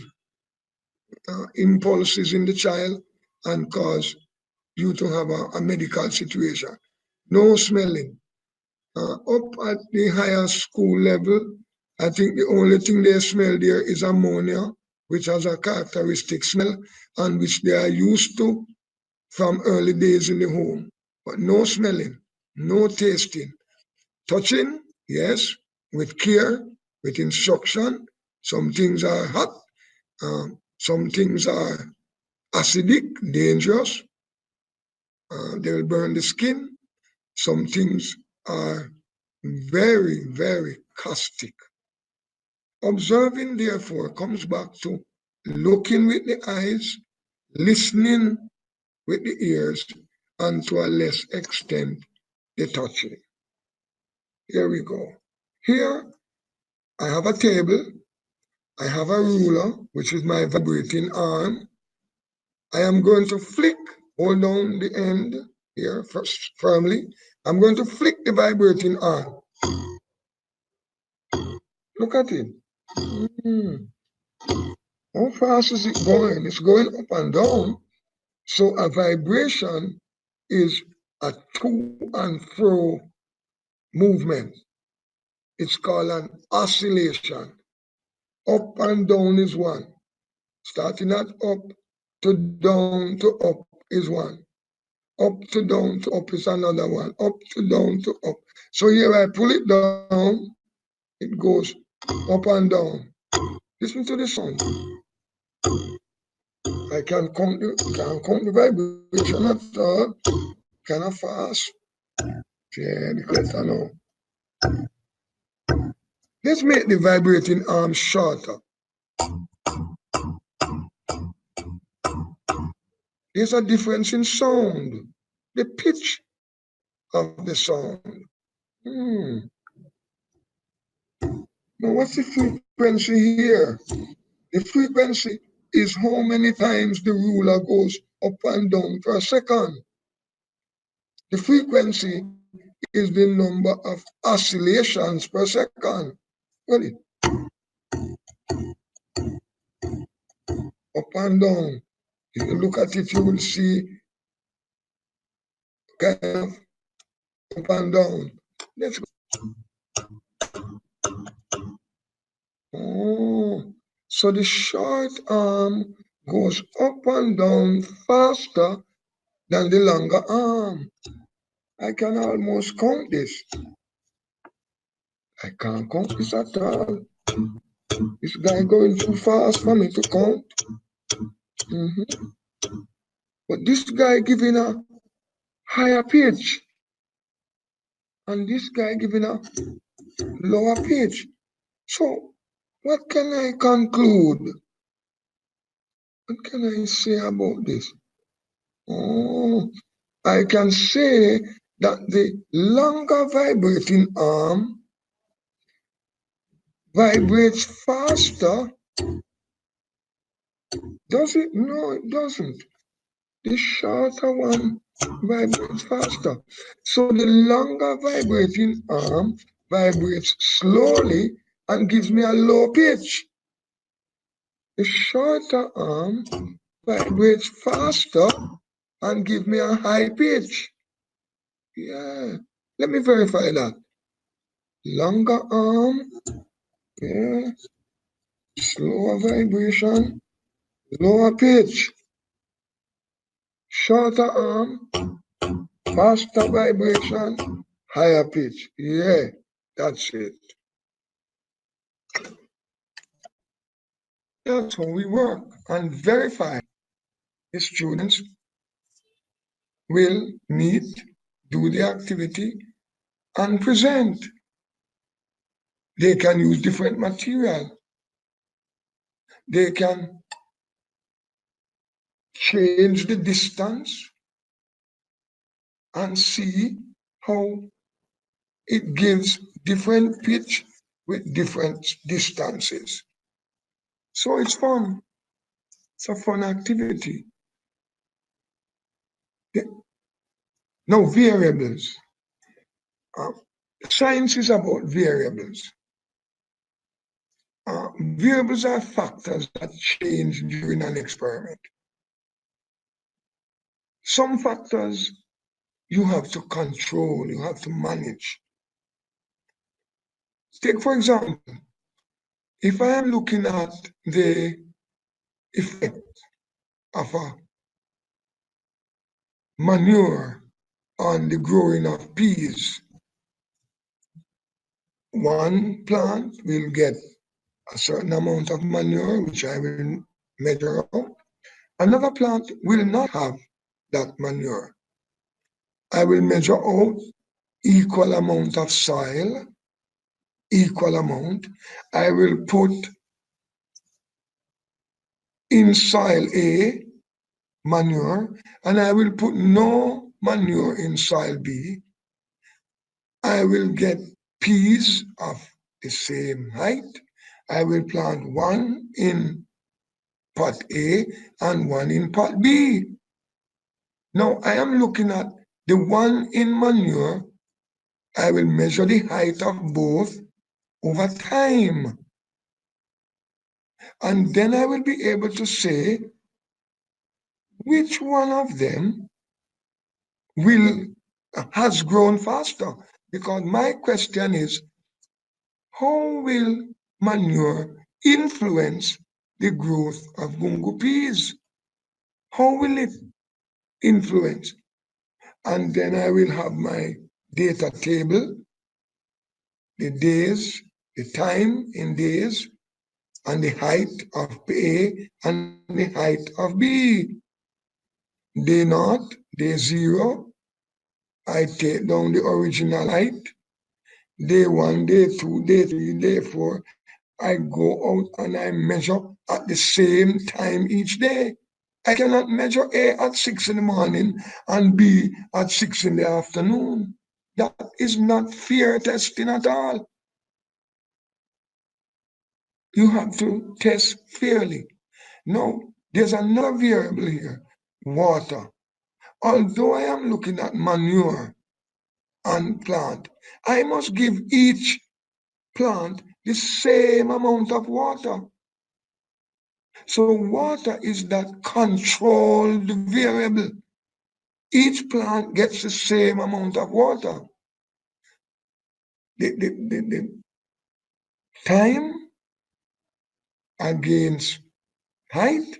A: impulses in the child and cause you to have a medical situation. No smelling. Up at the higher school level, I think the only thing they smell there is ammonia, which has a characteristic smell and which they are used to from early days in the home. But no smelling, no tasting. Touching, yes, with care, with instruction. Some things are hot, some things are acidic, dangerous. They will burn the skin. Some things are very, very caustic. Observing, therefore, comes back to looking with the eyes, listening with the ears, and to a less extent, the touching. Here we go. Here, I have a table. I have a ruler, which is my vibrating arm. I am going to flick, hold down the end here first, firmly. I'm going to flick the vibrating arm. Look at it. How fast is it going? It's going up and down. So a vibration is a to and fro movement. It's called an oscillation. Up and down is one. Starting at up to up is one. Up to down to up is another one. Up to down to up. So here I pull it down, it goes up and down. Listen to the sound. I can't count the vibration at all. Kind of fast. Yeah, the cletter now. Let's make the vibrating arm shorter. There's a difference in sound, the pitch of the sound. Now, what's the frequency here? The frequency is how many times the ruler goes up and down per second. The frequency is the number of oscillations per second. Got it? Up and down. If you look at it, you will see kind of up and down. Let's go. Oh, so the short arm goes up and down faster than the longer arm. I can almost count this. I can't count this at all. This guy going too fast for me to count. But this guy giving a higher pitch. And this guy giving a lower pitch. So what can I conclude? What can I say about this? Oh, I can say that the longer vibrating arm vibrates faster. Does it? No, it doesn't. The shorter one vibrates faster. So the longer vibrating arm vibrates slowly and gives me a low pitch. The shorter arm vibrates faster and gives me a high pitch. Yeah, let me verify that. Longer arm, yeah, slower vibration, lower pitch. Shorter arm, faster vibration, higher pitch. Yeah, that's it. That's how we work and verify. The students will meet, do the activity, and present. They can use different material. They can change the distance and see how it gives different pitch with different distances. So it's fun. It's a fun activity. Now, variables. Science is about variables. Variables are factors that change during an experiment. Some factors you have to control, you have to manage. Take, for example, if I am looking at the effect of a manure on the growing of peas, one plant will get a certain amount of manure, which I will measure out. Another plant will not have that manure. I will measure out equal amount of soil, equal amount. I will put in soil A manure, and I will put no manure in soil B. I will get peas of the same height. I will plant one in pot A and one in pot B. Now I am looking at the one in manure. I will measure the height of both over time. And then I will be able to say which one of them has grown faster. Because my question is, how will manure influence the growth of gungo peas? How will it influence? And then I will have my data table, the days, the time in days, and the height of A and the height of B. Day naught, day zero, I take down the original height. Day 1, day 2, day 3, day 4, I go out and I measure at the same time each day. I cannot measure A at 6 in the morning and B at 6 in the afternoon. That is not fair testing at all. You have to test fairly. Now, there's another variable here, water. Although I am looking at manure and plant, I must give each plant the same amount of water. So water is that controlled variable. Each plant gets the same amount of water. The time against height,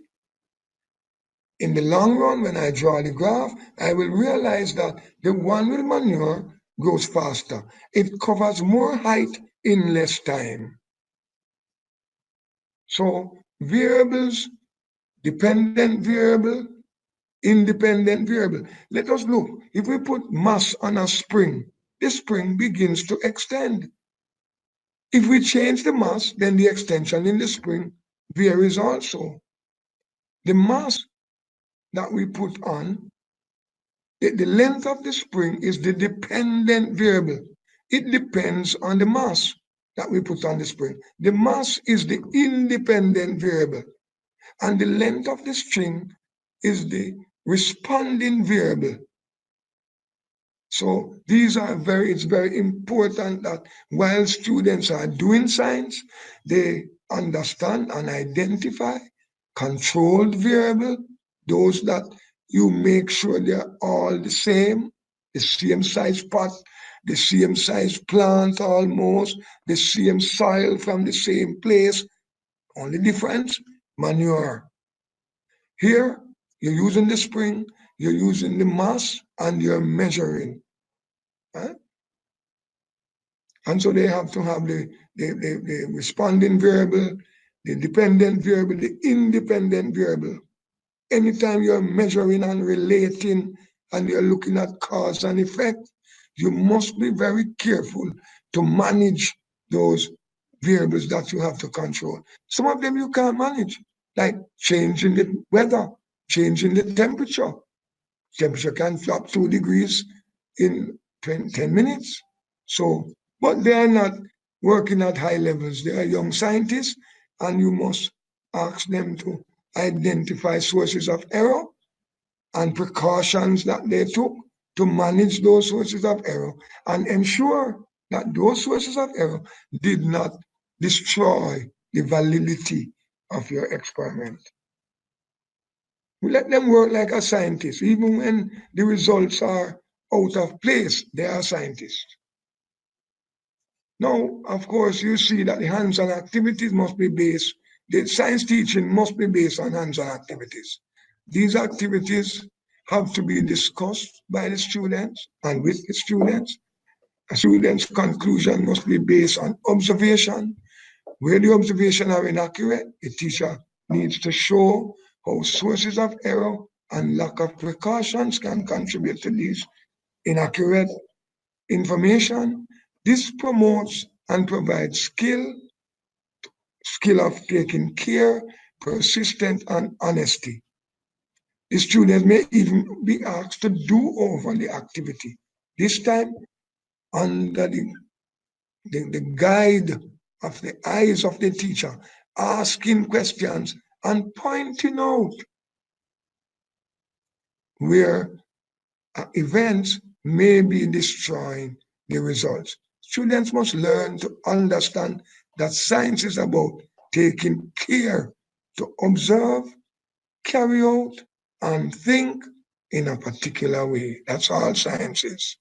A: in the long run, when I draw the graph, I will realize that the one with manure grows faster. It covers more height in less time. So variables, dependent variable, independent variable. Let us look. If we put mass on a spring, the spring begins to extend. If we change the mass, then the extension in the spring varies also. The mass that we put on, the length of the spring is the dependent variable. It depends on the mass that we put on the spring. The mass is the independent variable, and the length of the string is the responding variable. So it's very important that while students are doing science, they understand and identify controlled variable, those that you make sure they're all the same size pot, the same size plant almost, the same soil from the same place. Only difference, manure. Here, you're using the spring, you're using the mass, and you're measuring. Huh? And so they have to have the responding variable, the dependent variable, the independent variable. Anytime you're measuring and relating and you're looking at cause and effect, you must be very careful to manage those variables that you have to control. Some of them you can't manage, like changing the weather, changing the temperature. Temperature can drop 2 degrees in 10 minutes. So, but they are not working at high levels. They are young scientists, and you must ask them to identify sources of error and precautions that they took to manage those sources of error and ensure that those sources of error did not destroy the validity of your experiment. We let them work like a scientist. Even when the results are out of place, they are scientists. Now, of course, you see that the hands-on activities must be based, the science teaching must be based on hands-on activities. These activities have to be discussed by the students and with the students. A student's conclusion must be based on observation. Where the observation are inaccurate, the teacher needs to show how sources of error and lack of precautions can contribute to these inaccurate information. This promotes and provides skill of taking care, persistence, and honesty. The students may even be asked to do over the activity, this time under the the guide of the eyes of the teacher, asking questions and pointing out where events may be destroying the results. Students must learn to understand that science is about taking care to observe, carry out, and think in a particular way. That's all science is.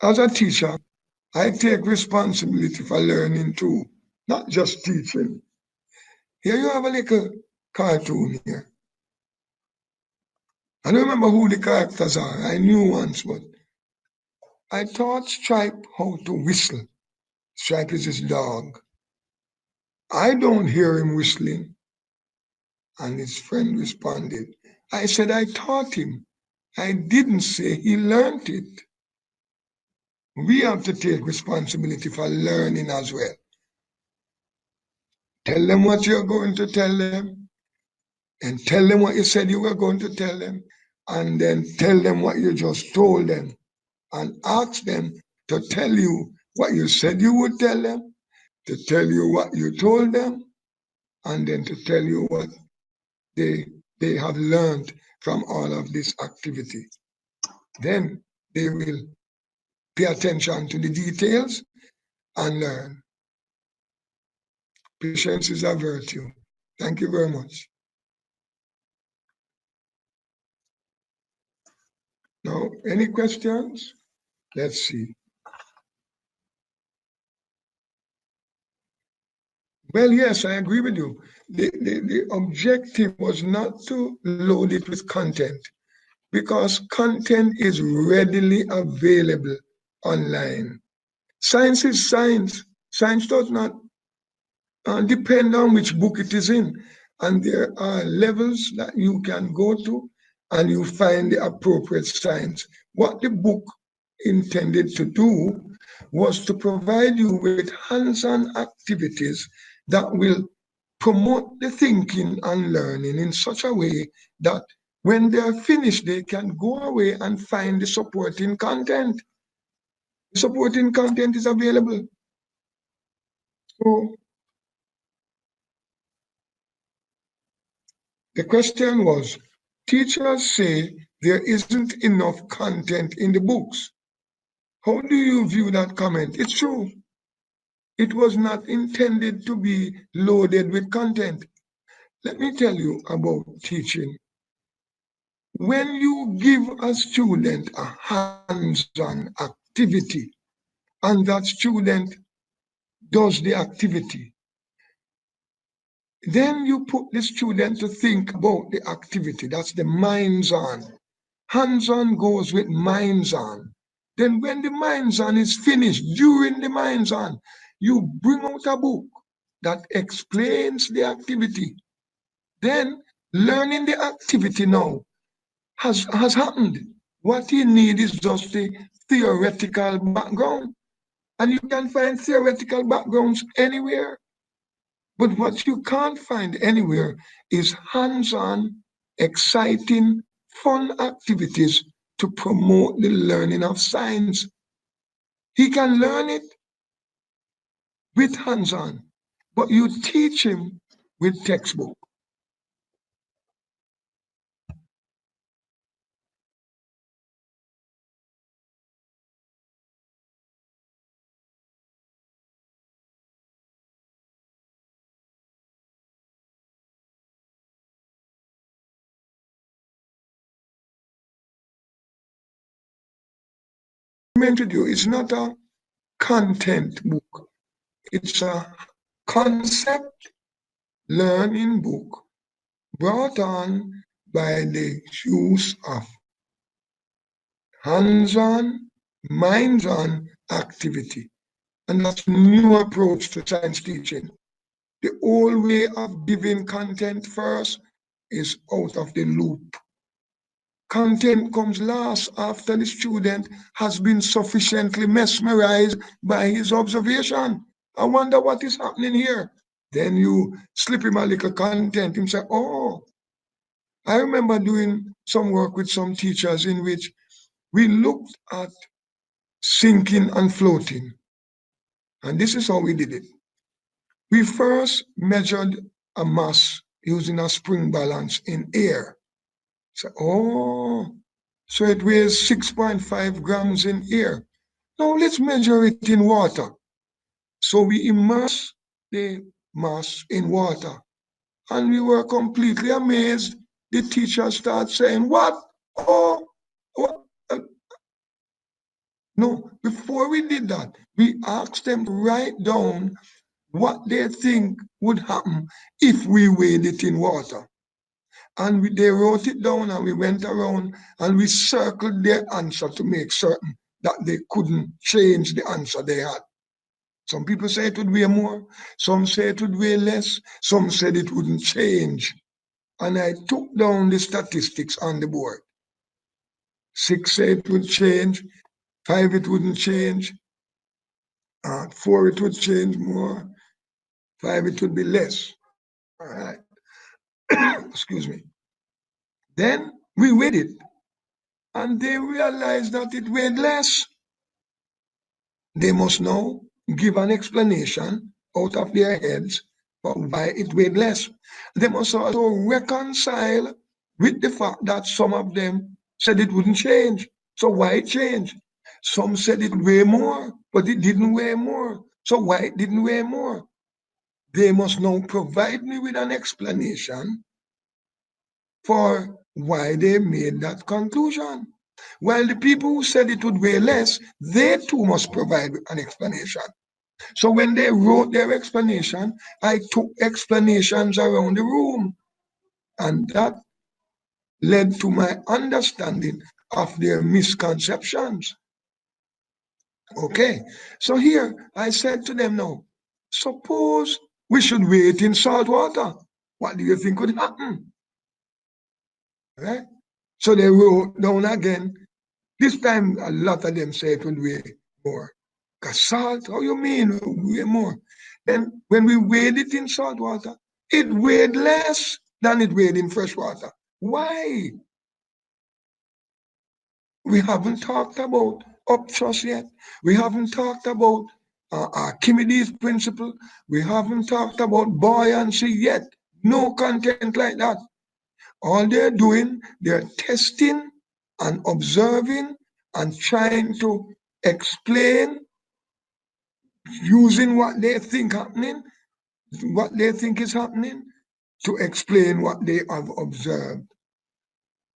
A: As a teacher, I take responsibility for learning too, not just teaching. Here you have a little cartoon here. I don't remember who the characters are. I knew once, but I taught Stripe how to whistle. Stripe is his dog. I don't hear him whistling. And his friend responded. I said, I taught him. I didn't say he learned it. We have to take responsibility for learning as well. Tell them what you're going to tell them, and tell them what you said you were going to tell them, and then tell them what you just told them, and ask them to tell you what you said you would tell them, to tell you what you told them, and then to tell you what they have learned from all of this activity. Then they will pay attention to the details and learn. Patience is a virtue. Thank you very much. Now, any questions? Let's see. Well, yes, I agree with you. The objective was not to load it with content, because content is readily available online. Science is science. Science does not depend on which book it is in. And there are levels that you can go to and you find the appropriate science. What the book intended to do was to provide you with hands-on activities that will promote the thinking and learning in such a way that when they're finished, they can go away and find the supporting content. The supporting content is available. So the question was, teachers say there isn't enough content in the books. How do you view that comment? It's true. It was not intended to be loaded with content. Let me tell you about teaching. When you give a student a hands-on activity and that student does the activity, then you put the student to think about the activity. That's the minds-on. Hands-on goes with minds-on. Then when the minds-on is finished, during the minds-on, you bring out a book that explains the activity. Then learning the activity now has happened. What you need is just the theoretical background. And you can find theoretical backgrounds anywhere. But what you can't find anywhere is hands-on, exciting, fun activities to promote the learning of science. He can learn it with hands-on, but you teach him with textbook. It's not a content book. It's a concept learning book brought on by the use of hands-on, minds-on activity. And that's a new approach to science teaching. The old way of giving content first is out of the loop. Content comes last after the student has been sufficiently mesmerized by his observation. I wonder what is happening here. Then you slip him a little content and say, oh, I remember doing some work with some teachers in which we looked at sinking and floating. And this is how we did it. We first measured a mass using a spring balance in air. So it weighs 6.5 grams in air. Now let's measure it in water. So we immerse the mass in water. And we were completely amazed. The teacher started saying, what? Oh, what? No, before we did that, we asked them to write down what they think would happen if we weighed it in water. And they wrote it down, and we went around and we circled their answer to make certain that they couldn't change the answer they had. Some people say it would weigh more, some say it would weigh less, some said it wouldn't change. And I took down the statistics on the board. 6 said it would change, 5 it wouldn't change, 4 it would change more, 5 it would be less. All right. Excuse me. Then we weighed it, and they realized that it weighed less. They must now give an explanation out of their heads for why it weighed less. They must also reconcile with the fact that some of them said it wouldn't change. So why it changed? Some said it would weigh more, but it didn't weigh more. So why it didn't weigh more? They must now provide me with an explanation for why they made that conclusion. While the people who said it would weigh less, they too must provide an explanation. So when they wrote their explanation, I took explanations around the room, and that led to my understanding of their misconceptions. Okay, so here I said to them now, suppose we should weigh it in salt water. What do you think would happen? Right? So they wrote down again. This time, a lot of them say it will weigh more. Because salt, how you mean weigh more? Then when we weighed it in salt water, it weighed less than it weighed in fresh water. Why? We haven't talked about upthrust yet. We haven't talked about Archimedes' principle. We haven't talked about buoyancy yet. No content like that. All they're doing, they're testing and observing and trying to explain using what they think is happening to explain what they have observed.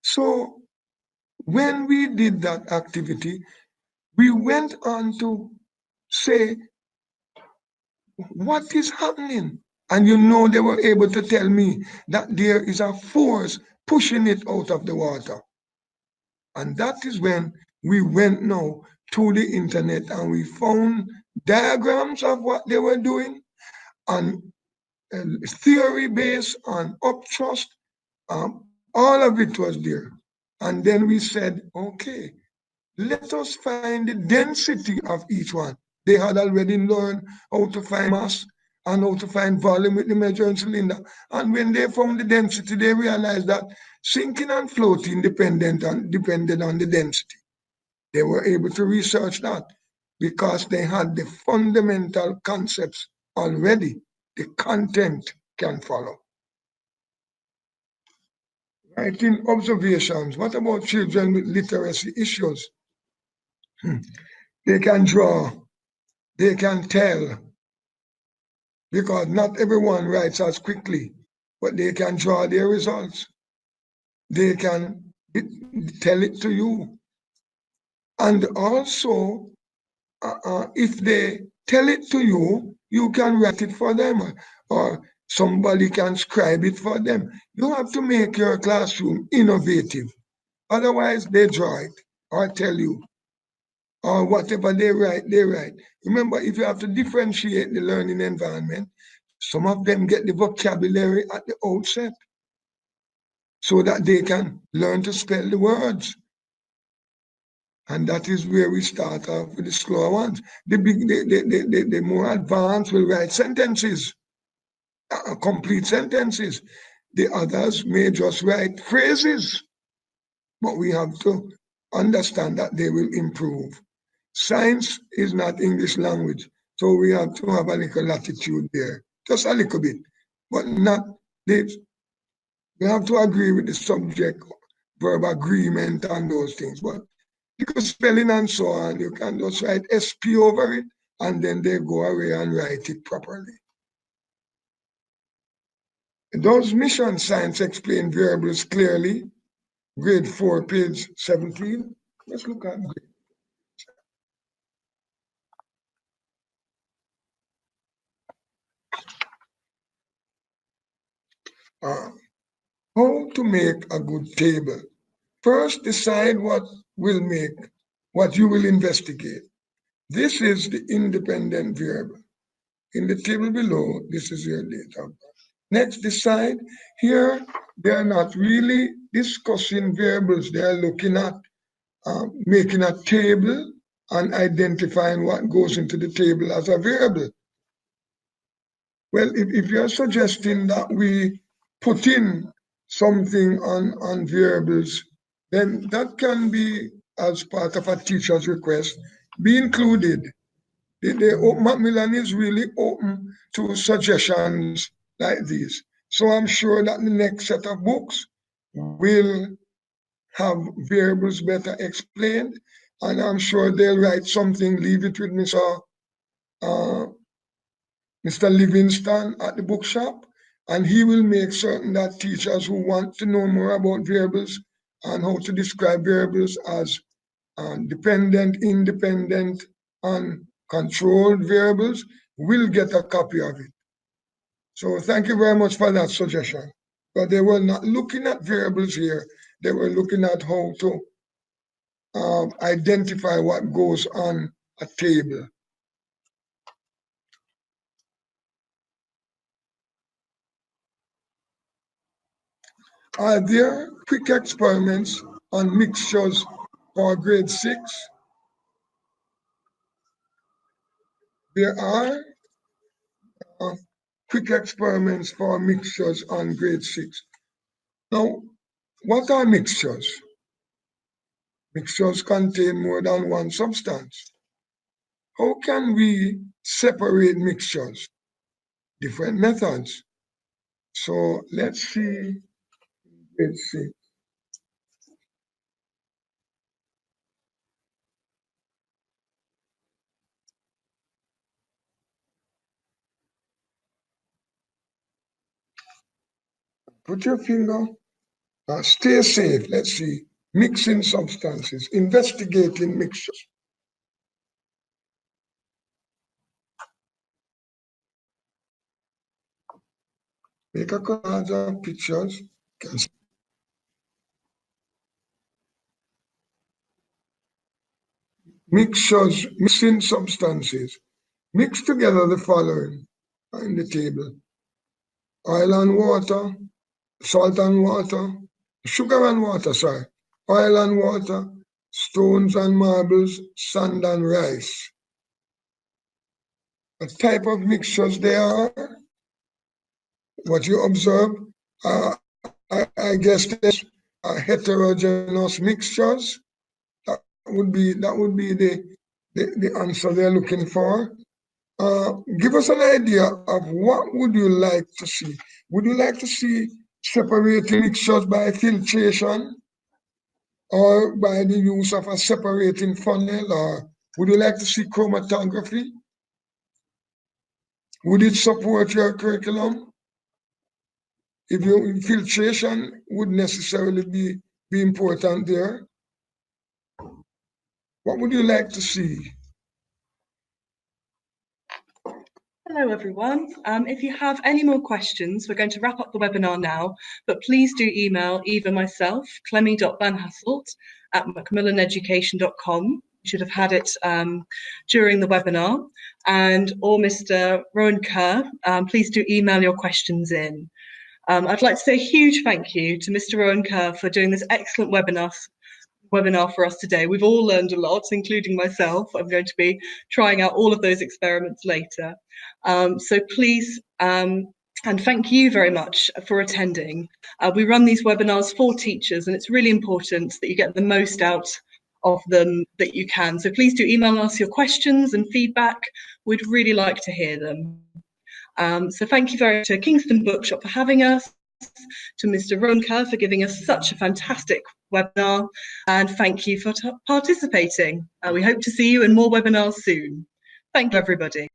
A: So when we did that activity, we went on to say, what is happening? And they were able to tell me that there is a force pushing it out of the water. And that is when we went now to the internet and we found diagrams of what they were doing and theory based on upthrust. All of it was there. And then we said, okay, let us find the density of each one. They had already learned how to find mass and how to find volume with the measuring cylinder. And when they found the density, they realized that sinking and floating depended on the density. They were able to research that because they had the fundamental concepts already. The content can follow. Writing observations. What about children with literacy issues? They can draw, they can tell, because not everyone writes as quickly, but they can draw their results. They can tell it to you. And also, if they tell it to you, you can write it for them, or somebody can scribe it for them. You have to make your classroom innovative. Otherwise, they draw it or tell you, or whatever they write, they write. Remember, if you have to differentiate the learning environment, some of them get the vocabulary at the outset so that they can learn to spell the words. And that is where we start off with the slower ones. The more advanced will write sentences, complete sentences. The others may just write phrases. but we have to understand that they will improve. Science is not English language, so we have to have a little latitude there, just a little bit, but not this. We have to agree with the subject, verb agreement and those things, but because spelling and so on, you can just write SP over it, and then they go away and write it properly. Does mission science explain variables clearly? Grade 4, page 17. Let's look at grade. How to make a good table. First, decide what you will investigate. This is the independent variable. In the table below, this is your data. Next, decide. Here, they are not really discussing variables. They are looking at making a table and identifying what goes into the table as a variable. Well, if you're suggesting that we put in something on variables, then that can be, as part of a teacher's request, be included. Macmillan is really open to suggestions like these. So I'm sure that the next set of books will have variables better explained, and I'm sure they'll write something, leave it with Mr. Livingston at the bookshop, and he will make certain that teachers who want to know more about variables and how to describe variables as dependent, independent, and controlled variables will get a copy of it. So thank you very much for that suggestion. But they were not looking at variables here. They were looking at how to identify what goes on a table. Are there quick experiments on mixtures for grade 6? There are quick experiments for mixtures on grade 6. Now, what are mixtures? Mixtures contain more than one substance. How can we separate mixtures? Different methods. So let's see grade 6. Put your finger, stay safe. Let's see. Mixing substances, investigating mixtures. Make a collage of pictures. Mixtures, mixing substances. Mix together the following in the table. Oil and water, salt and water, sugar and water, sorry. Oil and water, stones and marbles, sand and rice. What type of mixtures they are? What you observe, I guess there's heterogeneous mixtures. That would be the answer they're looking for. Give us an idea of what would you like to see. Would you like to see separating mixtures by filtration or by the use of a separating funnel, or would you like to see chromatography? Would it support your curriculum? If your filtration would necessarily be important there. What would you like to see?
B: Hello everyone. If you have any more questions, we're going to wrap up the webinar now, but please do email either myself, clemmy.vanhasselt@macmillaneducation.com. You should have had it during the webinar, or Mr. Rhoen Kerr. Please do email your questions in. I'd like to say a huge thank you to Mr. Rhoen Kerr for doing this excellent webinar for us today. We've all learned a lot, including myself. I'm going to be trying out all of those experiments later. So please And thank you very much for attending. We run these webinars for teachers, and it's really important that you get the most out of them that you can. So please do email us your questions and feedback. We'd really like to hear them. So thank you very much to Kingston Bookshop for having us, to Mr. Rhoen Kerr for giving us such a fantastic webinar, and thank you for participating. We hope to see you in more webinars soon. Thank you, everybody.